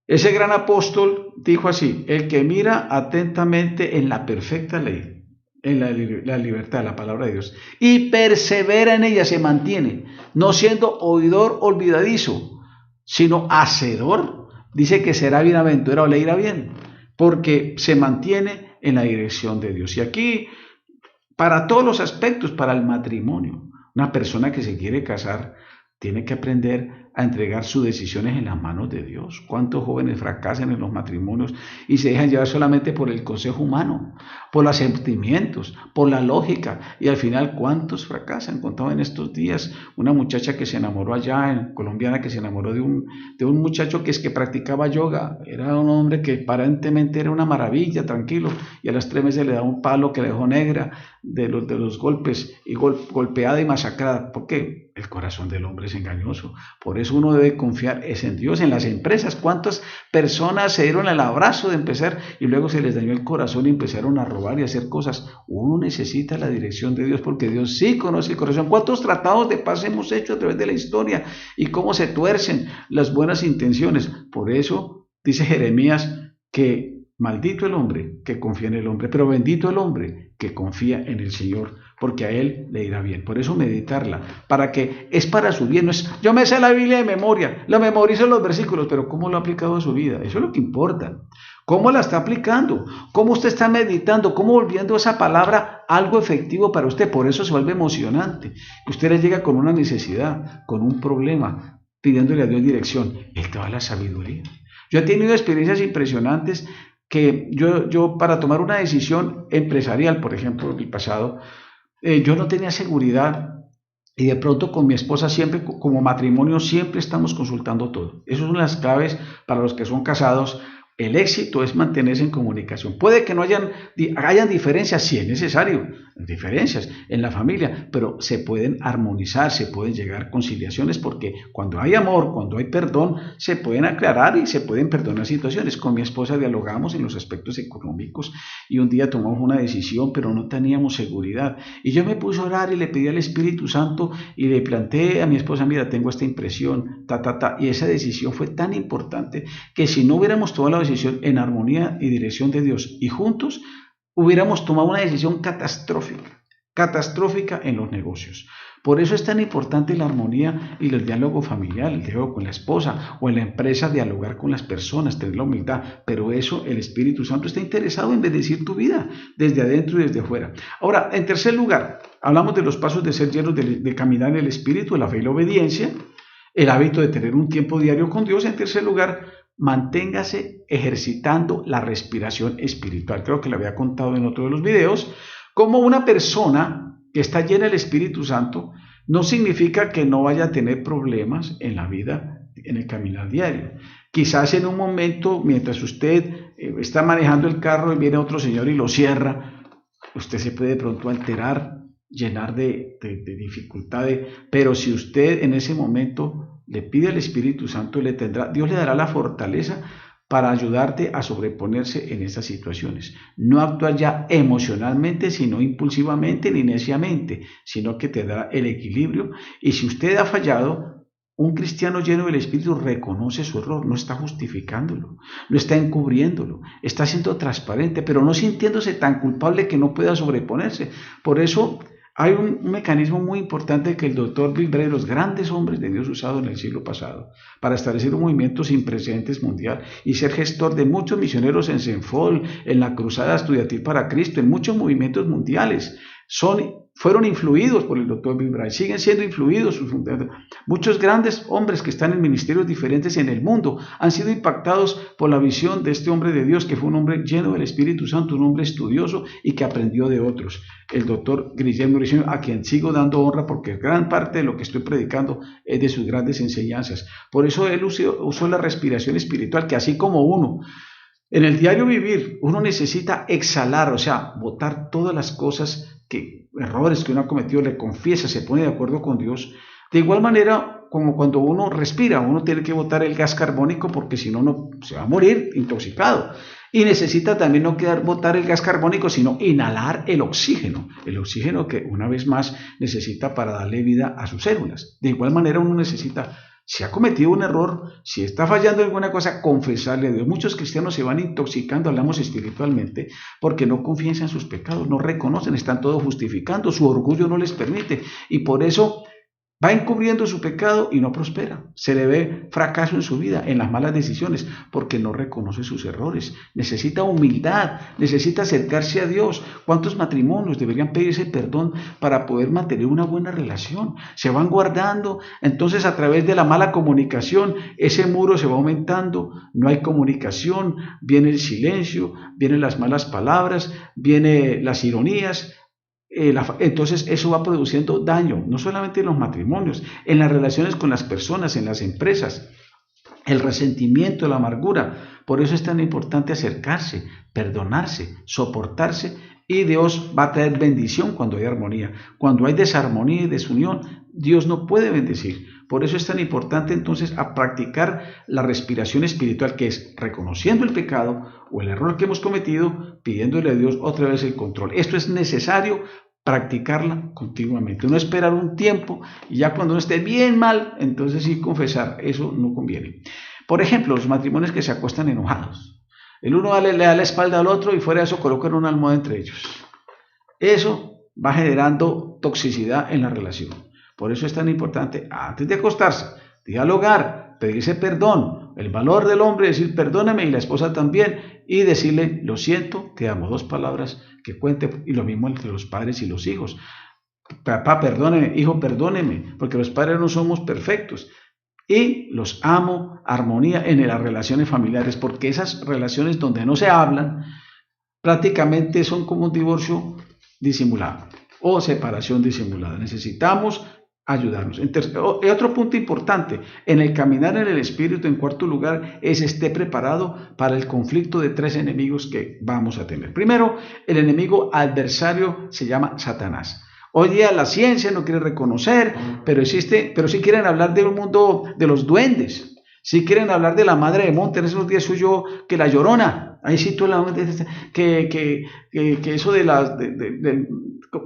ese gran apóstol, dijo así: el que mira atentamente en la perfecta ley, en la libertad, la palabra de Dios, y persevera en ella, se mantiene, no siendo oidor olvidadizo, sino hacedor, dice que será bienaventurado, le irá bien, porque se mantiene en la dirección de Dios. Y aquí, para todos los aspectos, para el matrimonio, una persona que se quiere casar tiene que aprender a entregar sus decisiones en las manos de Dios. ¿Cuántos jóvenes fracasan en los matrimonios y se dejan llevar solamente por el consejo humano, por los sentimientos, por la lógica? Y al final, ¿cuántos fracasan? Contaba en estos días una muchacha que se enamoró allá, colombiana, que se enamoró de un muchacho que practicaba yoga. Era un hombre que aparentemente era una maravilla, tranquilo, y a las 3 meses le da un palo que la dejó negra de los golpes, y golpeada y masacrada. ¿Por qué? El corazón del hombre es engañoso. Por eso uno debe confiar es en Dios. En las empresas, ¿cuántas personas se dieron el abrazo de empezar y luego se les dañó el corazón y empezaron a robar y a hacer cosas? Uno necesita la dirección de Dios, porque Dios sí conoce el corazón. ¿Cuántos tratados de paz hemos hecho a través de la historia y cómo se tuercen las buenas intenciones? Por eso dice Jeremías que maldito el hombre que confía en el hombre, pero bendito el hombre que confía en el Señor, porque a él le irá bien. Por eso meditarla, es para su bien. No es, yo me sé la Biblia de memoria, la memorizo los versículos, pero ¿cómo lo ha aplicado a su vida? Eso es lo que importa. ¿Cómo la está aplicando? ¿Cómo usted está meditando? ¿Cómo volviendo esa palabra algo efectivo para usted? Por eso se vuelve emocionante. Que usted le llega con una necesidad, con un problema, pidiéndole a Dios dirección. Él te da la sabiduría. Yo he tenido experiencias impresionantes que yo para tomar una decisión empresarial, por ejemplo, en el pasado, yo no tenía seguridad, y de pronto con mi esposa siempre, como matrimonio, siempre estamos consultando todo. Esas son las claves para los que son casados. El éxito es mantenerse en comunicación. Puede que no hayan diferencias, si es necesario, diferencias en la familia, pero se pueden armonizar, se pueden llegar a conciliaciones, porque cuando hay amor, cuando hay perdón, se pueden aclarar y se pueden perdonar situaciones. Con mi esposa dialogamos en los aspectos económicos y un día tomamos una decisión, pero no teníamos seguridad. Y yo me puse a orar y le pedí al Espíritu Santo y le planteé a mi esposa: mira, tengo esta impresión, y esa decisión fue tan importante que si no hubiéramos tomado la decisión en armonía y dirección de Dios y juntos, hubiéramos tomado una decisión catastrófica en los negocios. Por eso es tan importante la armonía y el diálogo familiar, el diálogo con la esposa o en la empresa, dialogar con las personas, tener la humildad. Pero eso, el Espíritu Santo está interesado en bendecir tu vida desde adentro y desde afuera. Ahora, en tercer lugar, hablamos de los pasos de ser llenos de caminar en el Espíritu, la fe y la obediencia, el hábito de tener un tiempo diario con Dios. En tercer lugar, manténgase ejercitando la respiración espiritual. Creo que le había contado en otro de los videos, como una persona que está llena del Espíritu Santo no significa que no vaya a tener problemas en la vida, en el caminar diario. Quizás en un momento, mientras usted está manejando el carro y viene otro señor y lo cierra, usted se puede de pronto alterar, llenar de dificultades, pero si usted en ese momento le pide al Espíritu Santo, Dios le dará la fortaleza para ayudarte a sobreponerse en esas situaciones. No actuar ya emocionalmente, sino impulsivamente ni neciamente, sino que te dará el equilibrio. Y si usted ha fallado, un cristiano lleno del Espíritu reconoce su error, no está justificándolo, no está encubriéndolo, está siendo transparente, pero no sintiéndose tan culpable que no pueda sobreponerse. Por eso hay un mecanismo muy importante que el doctor Bill Bray, los grandes hombres de Dios usado en el siglo pasado, para establecer un movimiento sin precedentes mundial y ser gestor de muchos misioneros en Senfol, en la Cruzada Estudiantil para Cristo, en muchos movimientos mundiales. Fueron influidos por el doctor Bill Bray, siguen siendo influidos. Muchos grandes hombres que están en ministerios diferentes en el mundo han sido impactados por la visión de este hombre de Dios, que fue un hombre lleno del Espíritu Santo, un hombre estudioso y que aprendió de otros. El doctor Guillermo Briceño, a quien sigo dando honra porque gran parte de lo que estoy predicando es de sus grandes enseñanzas. Por eso él usó la respiración espiritual, que así como uno en el diario vivir, uno necesita exhalar, o sea, botar todas las cosas, errores que uno ha cometido, le confiesa, se pone de acuerdo con Dios. De igual manera, como cuando uno respira, uno tiene que botar el gas carbónico porque si no, se va a morir intoxicado. Y necesita también no botar el gas carbónico, sino inhalar el oxígeno que una vez más necesita para darle vida a sus células. De igual manera, uno necesita, si ha cometido un error, si está fallando en alguna cosa, confesarle a Dios. Muchos cristianos se van intoxicando, hablamos espiritualmente, porque no confiesan en sus pecados, no reconocen, están todos justificando, su orgullo no les permite, y por eso va encubriendo su pecado y no prospera. Se le ve fracaso en su vida, en las malas decisiones, porque no reconoce sus errores. Necesita humildad, necesita acercarse a Dios. ¿Cuántos matrimonios deberían pedirse perdón para poder mantener una buena relación? Se van guardando, entonces a través de la mala comunicación, ese muro se va aumentando, no hay comunicación, viene el silencio, vienen las malas palabras, vienen las ironías. Entonces eso va produciendo daño, no solamente en los matrimonios, en las relaciones con las personas, en las empresas, el resentimiento, la amargura. Por eso es tan importante acercarse, perdonarse, soportarse, y Dios va a traer bendición cuando hay armonía. Cuando hay desarmonía y desunión, Dios no puede bendecir. Por eso es tan importante entonces a practicar la respiración espiritual, que es reconociendo el pecado o el error que hemos cometido, pidiéndole a Dios otra vez el control. Esto es necesario practicarla continuamente, no esperar un tiempo y ya cuando uno esté bien mal, entonces sí confesar. Eso no conviene. Por ejemplo, los matrimonios que se acuestan enojados. El uno le da la espalda al otro y fuera de eso colocan una almohada entre ellos. Eso va generando toxicidad en la relación. Por eso es tan importante, antes de acostarse, dialogar, pedirse perdón. El valor del hombre es decir perdóname, y la esposa también, y decirle lo siento, te amo. 2 palabras que cuente, y lo mismo entre los padres y los hijos. Papá, perdóneme, hijo, perdóneme, porque los padres no somos perfectos. Y los amo, armonía en las relaciones familiares, porque esas relaciones donde no se hablan, prácticamente son como un divorcio disimulado o separación disimulada. Necesitamos ayudarnos. Otro punto importante en el caminar en el Espíritu, en cuarto lugar, es esté preparado para el conflicto de 3 enemigos que vamos a tener. Primero, el enemigo adversario se llama Satanás. Hoy día la ciencia no quiere reconocer, pero sí quieren hablar de un mundo de los duendes. Si quieren hablar de la madre de monte, en esos días soy yo que la Llorona, ahí sí que eso del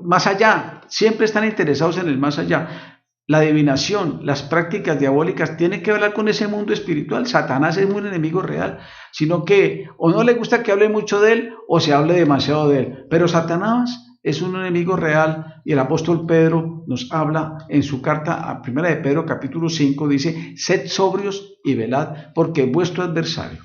más allá, siempre están interesados en el más allá. La adivinación, las prácticas diabólicas tienen que hablar con ese mundo espiritual. Satanás es un enemigo real, sino que o no le gusta que hable mucho de él o se hable demasiado de él. Pero Satanás es un enemigo real, y el apóstol Pedro nos habla en su carta a 1 de Pedro capítulo 5, dice: sed sobrios y velad, porque vuestro adversario,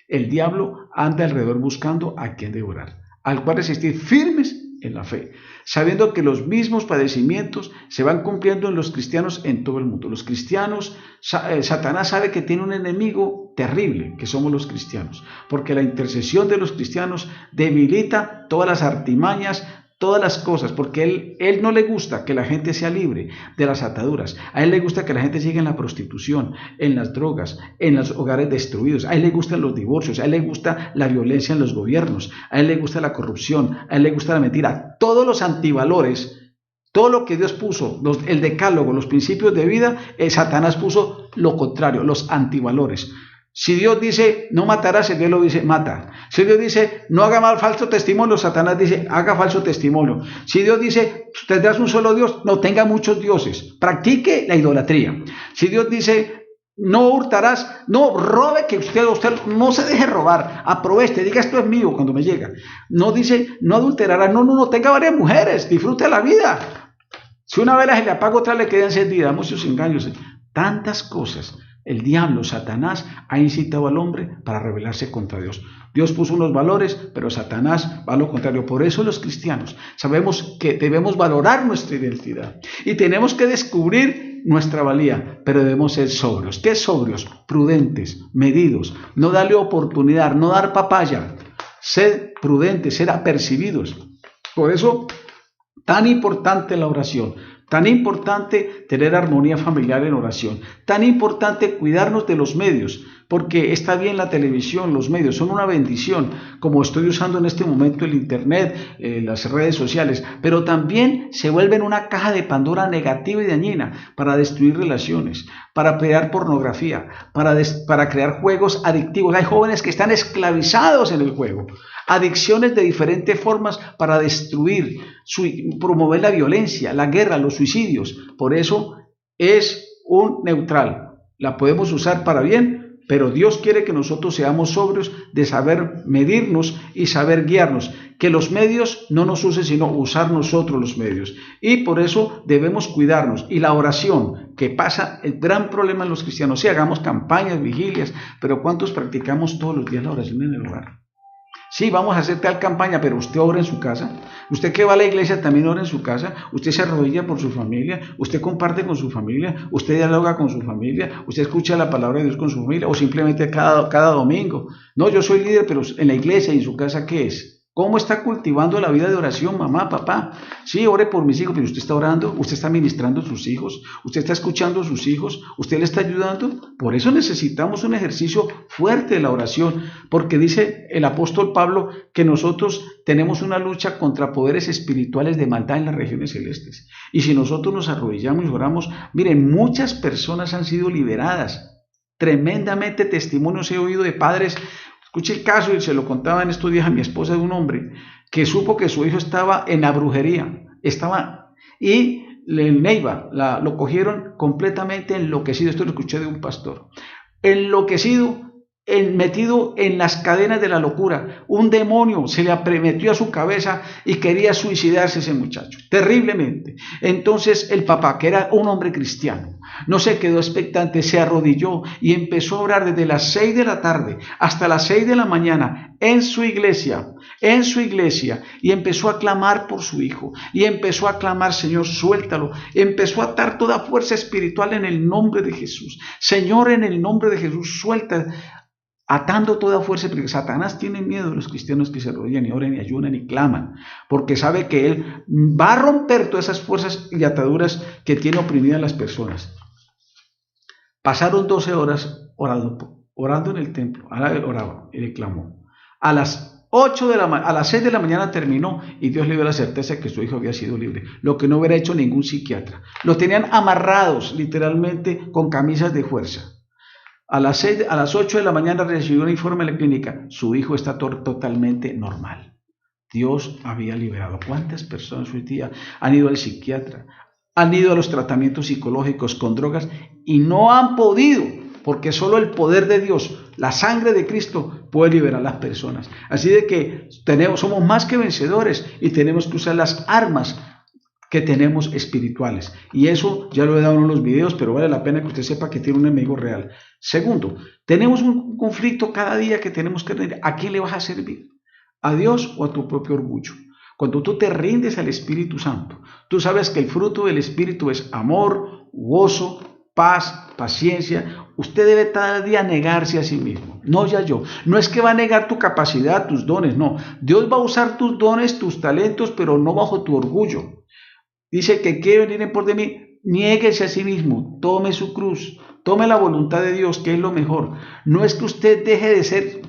el diablo, anda alrededor buscando a quien devorar, al cual resistir firmes en la fe, sabiendo que los mismos padecimientos se van cumpliendo en los cristianos en todo el mundo. Los cristianos, Satanás sabe que tiene un enemigo terrible, que somos los cristianos, porque la intercesión de los cristianos debilita todas las artimañas, todas las cosas, porque él no le gusta que la gente sea libre de las ataduras. A él le gusta que la gente siga en la prostitución, en las drogas, en los hogares destruidos. A él le gustan los divorcios, a él le gusta la violencia en los gobiernos, a él le gusta la corrupción, a él le gusta la mentira. Todos los antivalores, todo lo que Dios puso, el decálogo, los principios de vida, Satanás puso lo contrario, los antivalores. Si Dios dice no matarás, Dios lo dice mata. Si Dios dice no haga mal falso testimonio, Satanás dice haga falso testimonio. Si Dios dice tendrás un solo Dios, no tenga muchos dioses, practique la idolatría. Si Dios dice no hurtarás, no robe, que usted no se deje robar, aproveche, diga esto es mío cuando me llega. No dice no adulterará, no, tenga varias mujeres, disfrute la vida. Si una vela se le apaga, otra le queda encendida, muchos engaños, tantas cosas. El diablo, Satanás, ha incitado al hombre para rebelarse contra Dios. Dios puso unos valores, pero Satanás va a lo contrario. Por eso los cristianos sabemos que debemos valorar nuestra identidad y tenemos que descubrir nuestra valía, pero debemos ser sobrios. ¿Qué sobrios? Prudentes, medidos, no darle oportunidad, no dar papaya. Ser prudentes, ser apercibidos. Por eso, tan importante la oración. Tan importante tener armonía familiar en oración, tan importante cuidarnos de los medios, porque está bien la televisión, los medios son una bendición, como estoy usando en este momento el internet, las redes sociales, pero también se vuelven una caja de Pandora negativa y dañina para destruir relaciones, para crear pornografía, para crear juegos adictivos. Hay jóvenes que están esclavizados en el juego, adicciones de diferentes formas para destruir, promover la violencia, la guerra, los suicidios. Por eso es un neutral. La podemos usar para bien, pero Dios quiere que nosotros seamos sobrios de saber medirnos y saber guiarnos. Que los medios no nos usen, sino usar nosotros los medios. Y por eso debemos cuidarnos. Y la oración, que pasa el gran problema en los cristianos. Sí, hagamos campañas, vigilias, pero ¿cuántos practicamos todos los días la oración en el hogar? Sí, vamos a hacer tal campaña, pero usted ora en su casa. Usted que va a la iglesia también ora en su casa. Usted se arrodilla por su familia. Usted comparte con su familia. Usted dialoga con su familia. Usted escucha la palabra de Dios con su familia. O simplemente cada domingo. No, yo soy líder, pero en la iglesia y en su casa, ¿qué es? ¿Cómo está cultivando la vida de oración, mamá, papá? Sí, ore por mis hijos, pero usted está orando, usted está ministrando a sus hijos, usted está escuchando a sus hijos, usted le está ayudando. Por eso necesitamos un ejercicio fuerte de la oración, porque dice el apóstol Pablo que nosotros tenemos una lucha contra poderes espirituales de maldad en las regiones celestes. Y si nosotros nos arrodillamos y oramos, miren, muchas personas han sido liberadas. Tremendamente testimonios he oído de padres. Escuché el caso y se lo contaba en estos días a mi esposa, de un hombre que supo que su hijo estaba en la brujería, y en Neiva lo cogieron completamente enloquecido. Esto lo escuché de un pastor, enloquecido, metido en las cadenas de la locura. Un demonio se le metió a su cabeza y quería suicidarse ese muchacho, terriblemente. Entonces el papá, que era un hombre cristiano, no se quedó expectante, se arrodilló y empezó a orar desde las 6 de la tarde hasta las 6 de la mañana en su iglesia, y empezó a clamar por su hijo, y empezó a clamar: Señor, suéltalo. Empezó a atar toda fuerza espiritual en el nombre de Jesús. Señor, en el nombre de Jesús, suelta, atando toda fuerza, porque Satanás tiene miedo de los cristianos que se arrodillan y oran y ayunan y claman, porque sabe que él va a romper todas esas fuerzas y ataduras que tiene oprimidas a las personas. Pasaron 12 horas orando en el templo. Oraba y le clamó. A las 6 de la mañana terminó, y Dios le dio la certeza de que su hijo había sido libre, lo que no hubiera hecho ningún psiquiatra. Lo tenían amarrados literalmente con camisas de fuerza. A las 8 de la mañana recibió un informe de la clínica: su hijo está totalmente normal. Dios había liberado. ¿Cuántas personas hoy día han ido al psiquiatra, han ido a los tratamientos psicológicos con drogas y no han podido? Porque solo el poder de Dios, la sangre de Cristo, puede liberar a las personas. Así de que somos más que vencedores y tenemos que usar las armas que tenemos espirituales. Y eso ya lo he dado en los videos, pero vale la pena que usted sepa que tiene un enemigo real. Segundo, tenemos un conflicto cada día que tenemos que tener. ¿A quién le vas a servir? ¿A Dios o a tu propio orgullo? Cuando tú te rindes al Espíritu Santo, tú sabes que el fruto del Espíritu es amor, gozo, paz, paciencia. Usted debe cada día negarse a sí mismo. No ya yo. No es que va a negar tu capacidad, tus dones, no. Dios va a usar tus dones, tus talentos, pero no bajo tu orgullo. Dice que quiere venir en pos de mí, niéguese a sí mismo, tome su cruz, tome la voluntad de Dios, que es lo mejor. No es que usted deje de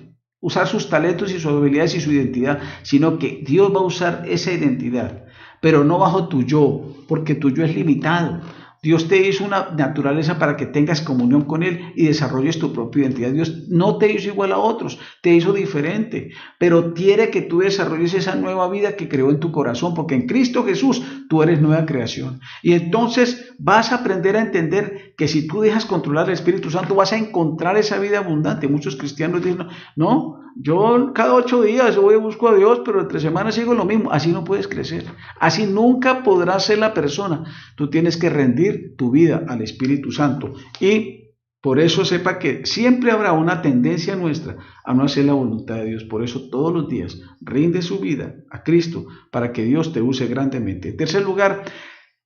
usar sus talentos y sus habilidades y su identidad, sino que Dios va a usar esa identidad, pero no bajo tu yo, porque tu yo es limitado. Dios te hizo una naturaleza para que tengas comunión con Él y desarrolles tu propia identidad. Dios no te hizo igual a otros, te hizo diferente, pero quiere que tú desarrolles esa nueva vida que creó en tu corazón, porque en Cristo Jesús tú eres nueva creación. Y entonces vas a aprender a entender que si tú dejas controlar el Espíritu Santo, vas a encontrar esa vida abundante. Muchos cristianos dicen, no, yo cada 8 días yo voy y busco a Dios, pero entre semanas sigo lo mismo. Así no puedes crecer, así nunca podrás ser la persona. Tú tienes que rendir tu vida al Espíritu Santo, y por eso sepa que siempre habrá una tendencia nuestra a no hacer la voluntad de Dios. Por eso todos los días rinde su vida a Cristo para que Dios te use grandemente. En tercer lugar,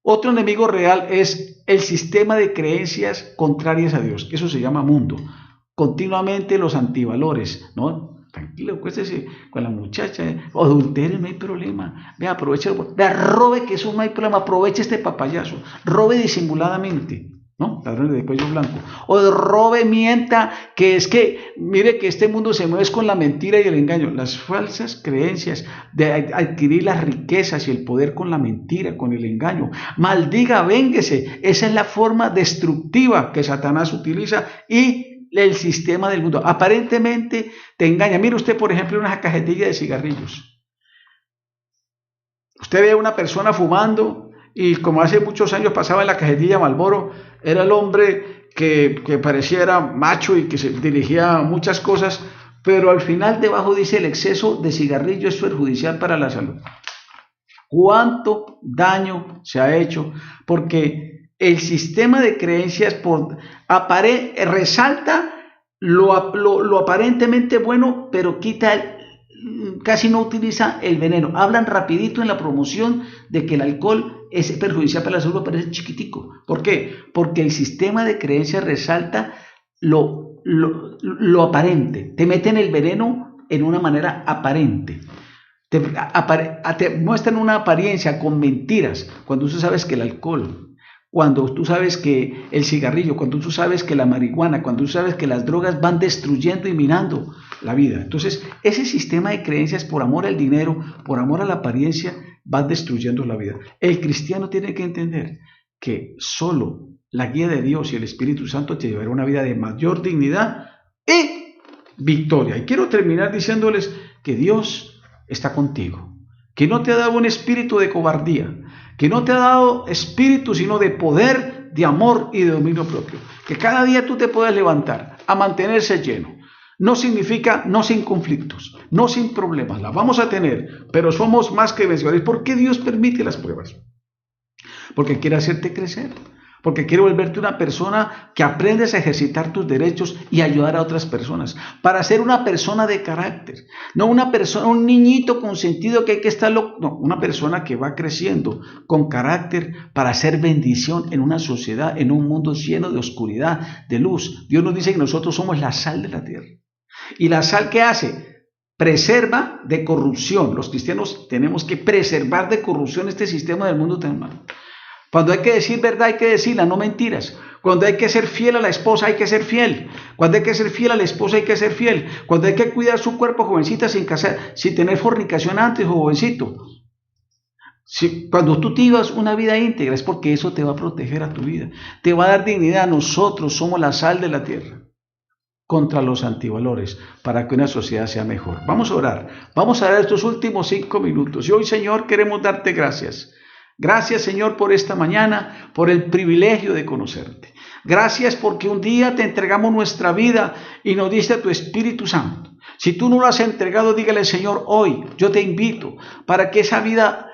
otro enemigo real es el sistema de creencias contrarias a Dios. Eso se llama mundo. Continuamente los antivalores, ¿no? Tranquilo, acuéstese con la muchacha, adultere, no hay problema. Vea, aproveche, vea, robe, que eso no hay problema, aproveche este papayazo, robe disimuladamente, ¿no? Ladrones de cuello blanco. O robe, mienta, que es que, mire que este mundo se mueve con la mentira y el engaño. Las falsas creencias de adquirir las riquezas y el poder con la mentira, con el engaño. Maldiga, vénguese. Esa es la forma destructiva que Satanás utiliza y el sistema del mundo. Aparentemente te engaña. Mire usted, por ejemplo, una cajetilla de cigarrillos. Usted ve a una persona fumando y como hace muchos años pasaba en la cajetilla Marlboro, era el hombre que pareciera macho y que se dirigía a muchas cosas, pero al final debajo dice: el exceso de cigarrillo es perjudicial para la salud. ¿Cuánto daño se ha hecho? Porque el sistema de creencias resalta lo aparentemente bueno, pero casi no utiliza el veneno. Hablan rapidito en la promoción de que el alcohol es perjudicial para la salud, pero es chiquitico. ¿Por qué? Porque el sistema de creencias resalta lo aparente. Te meten el veneno en una manera aparente. Te muestran una apariencia con mentiras, cuando tú sabes que el alcohol, cuando tú sabes que el cigarrillo, cuando tú sabes que la marihuana, cuando tú sabes que las drogas van destruyendo y minando la vida. Entonces, ese sistema de creencias por amor al dinero, por amor a la apariencia, van destruyendo la vida. El cristiano tiene que entender que solo la guía de Dios y el Espíritu Santo te llevará a una vida de mayor dignidad y victoria. Y quiero terminar diciéndoles que Dios está contigo, que no te ha dado un espíritu de cobardía, que no te ha dado espíritu sino de poder, de amor y de dominio propio. Que cada día tú te puedas levantar a mantenerse lleno. No significa no sin conflictos, no sin problemas, las vamos a tener, pero somos más que vencedores. ¿Por qué Dios permite las pruebas? Porque quiere hacerte crecer. Porque quiere volverte una persona que aprendes a ejercitar tus derechos y ayudar a otras personas, para ser una persona de carácter, no una persona, un niñito consentido que hay que estar loco, no, una persona que va creciendo con carácter para hacer bendición en una sociedad, en un mundo lleno de oscuridad, de luz. Dios nos dice que nosotros somos la sal de la tierra. ¿Y la sal qué hace? Preserva de corrupción. Los cristianos tenemos que preservar de corrupción este sistema del mundo tan malo. Cuando hay que decir verdad, hay que decirla, no mentiras. Cuando hay que ser fiel a la esposa, hay que ser fiel. Cuando hay que ser fiel a la esposa, hay que ser fiel. Cuando hay que cuidar su cuerpo, jovencita, sin tener fornicación antes, jovencito. Cuando tú vivas una vida íntegra, es porque eso te va a proteger a tu vida. Te va a dar dignidad. Nosotros somos la sal de la tierra contra los antivalores, para que una sociedad sea mejor. Vamos a orar. Vamos a dar estos últimos 5 minutos. Y hoy, Señor, queremos darte gracias. Gracias, Señor, por esta mañana, por el privilegio de conocerte. Gracias porque un día te entregamos nuestra vida y nos diste a tu Espíritu Santo. Si tú no lo has entregado, dígale: Señor, hoy yo te invito para que esa vida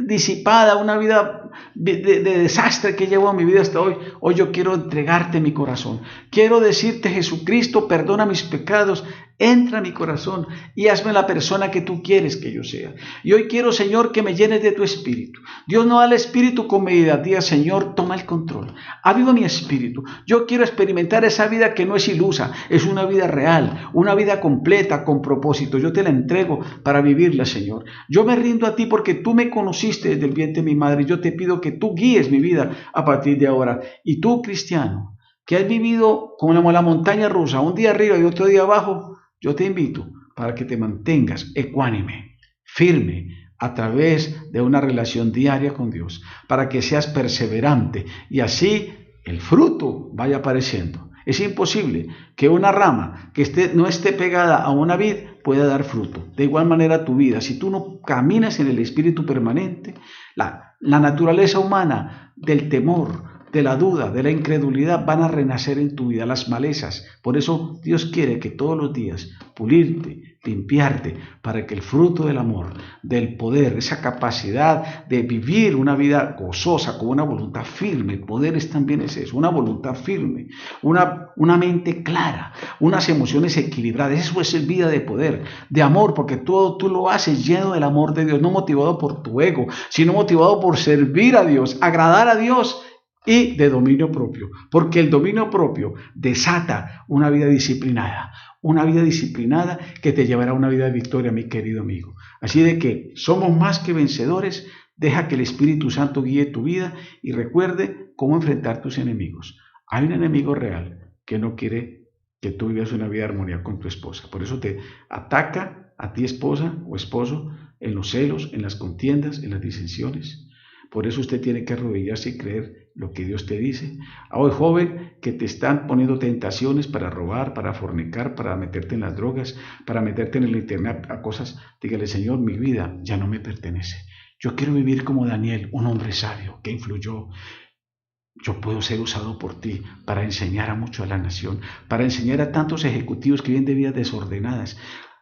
disipada, una vida de desastre que llevo a mi vida hasta hoy, hoy yo quiero entregarte mi corazón. Quiero decirte, Jesucristo, perdona mis pecados, entra a mi corazón y hazme la persona que tú quieres que yo sea. Y hoy quiero, Señor, que me llenes de tu espíritu. Dios no da el espíritu con medida. Diga, Señor, toma el control. Aviva mi espíritu. Yo quiero experimentar esa vida que no es ilusa, es una vida real, una vida completa, con propósito. Yo te la entrego para vivirla, Señor. Yo me rindo a ti porque tú me conociste desde el vientre de mi madre. Yo te pido que tú guíes mi vida a partir de ahora. Y tú, cristiano, que has vivido como la montaña rusa, un día arriba y otro día abajo, yo te invito para que te mantengas ecuánime, firme, a través de una relación diaria con Dios, para que seas perseverante y así el fruto vaya apareciendo. Es imposible que una rama que no esté pegada a una vid pueda dar fruto. De igual manera tu vida, si tú no caminas en el espíritu permanente, la naturaleza humana del temor, de la duda, de la incredulidad, van a renacer en tu vida, las malezas. Por eso Dios quiere que todos los días pulirte, limpiarte, para que el fruto del amor, del poder, esa capacidad de vivir una vida gozosa, con una voluntad firme, el poder también es eso, una voluntad firme, una mente clara, unas emociones equilibradas. Eso es vida de poder, de amor, porque todo tú lo haces lleno del amor de Dios, no motivado por tu ego, sino motivado por servir a Dios, agradar a Dios, y de dominio propio, porque el dominio propio desata una vida disciplinada que te llevará a una vida de victoria, mi querido amigo. Así de que somos más que vencedores. Deja que el Espíritu Santo guíe tu vida y recuerde cómo enfrentar tus enemigos. Hay un enemigo real que no quiere que tú vivas una vida de armonía con tu esposa. Por eso te ataca a ti, esposa o esposo, en los celos, en las contiendas, en las disensiones. Por eso usted tiene que arrodillarse y creer lo que Dios te dice. Hoy, joven, que te están poniendo tentaciones para robar, para fornicar, para meterte en las drogas, para meterte en el internet a cosas, dígale, Señor, mi vida ya no me pertenece. Yo quiero vivir como Daniel, un hombre sabio que influyó. Yo puedo ser usado por ti para enseñar a mucho a la nación, para enseñar a tantos ejecutivos que viven de vidas desordenadas.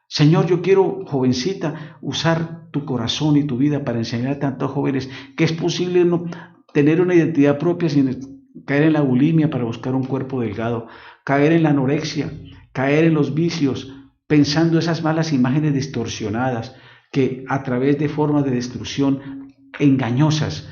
Señor, yo quiero, jovencita, usar tu corazón y tu vida para enseñar a tantos jóvenes que es posible no tener una identidad propia sin caer en la bulimia para buscar un cuerpo delgado, caer en la anorexia, caer en los vicios, pensando esas malas imágenes distorsionadas que a través de formas de destrucción engañosas,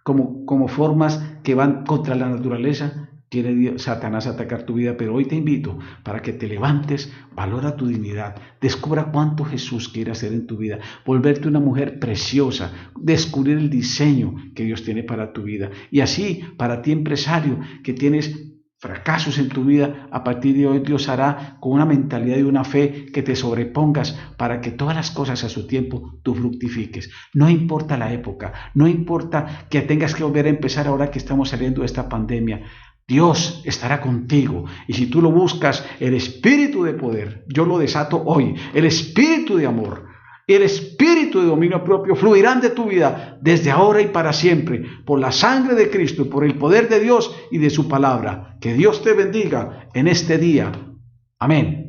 como formas que van contra la naturaleza, quiere Satanás atacar tu vida. Pero hoy te invito para que te levantes, valora tu dignidad, descubra cuánto Jesús quiere hacer en tu vida, volverte una mujer preciosa, descubrir el diseño que Dios tiene para tu vida. Y así, para ti, empresario, que tienes fracasos en tu vida, a partir de hoy Dios hará con una mentalidad y una fe que te sobrepongas para que todas las cosas a su tiempo tú fructifiques. No importa la época, no importa que tengas que volver a empezar ahora que estamos saliendo de esta pandemia. Dios estará contigo, y si tú lo buscas, el espíritu de poder, yo lo desato hoy, el espíritu de amor, el espíritu de dominio propio fluirán de tu vida desde ahora y para siempre, por la sangre de Cristo, por el poder de Dios y de su palabra. Que Dios te bendiga en este día. Amén.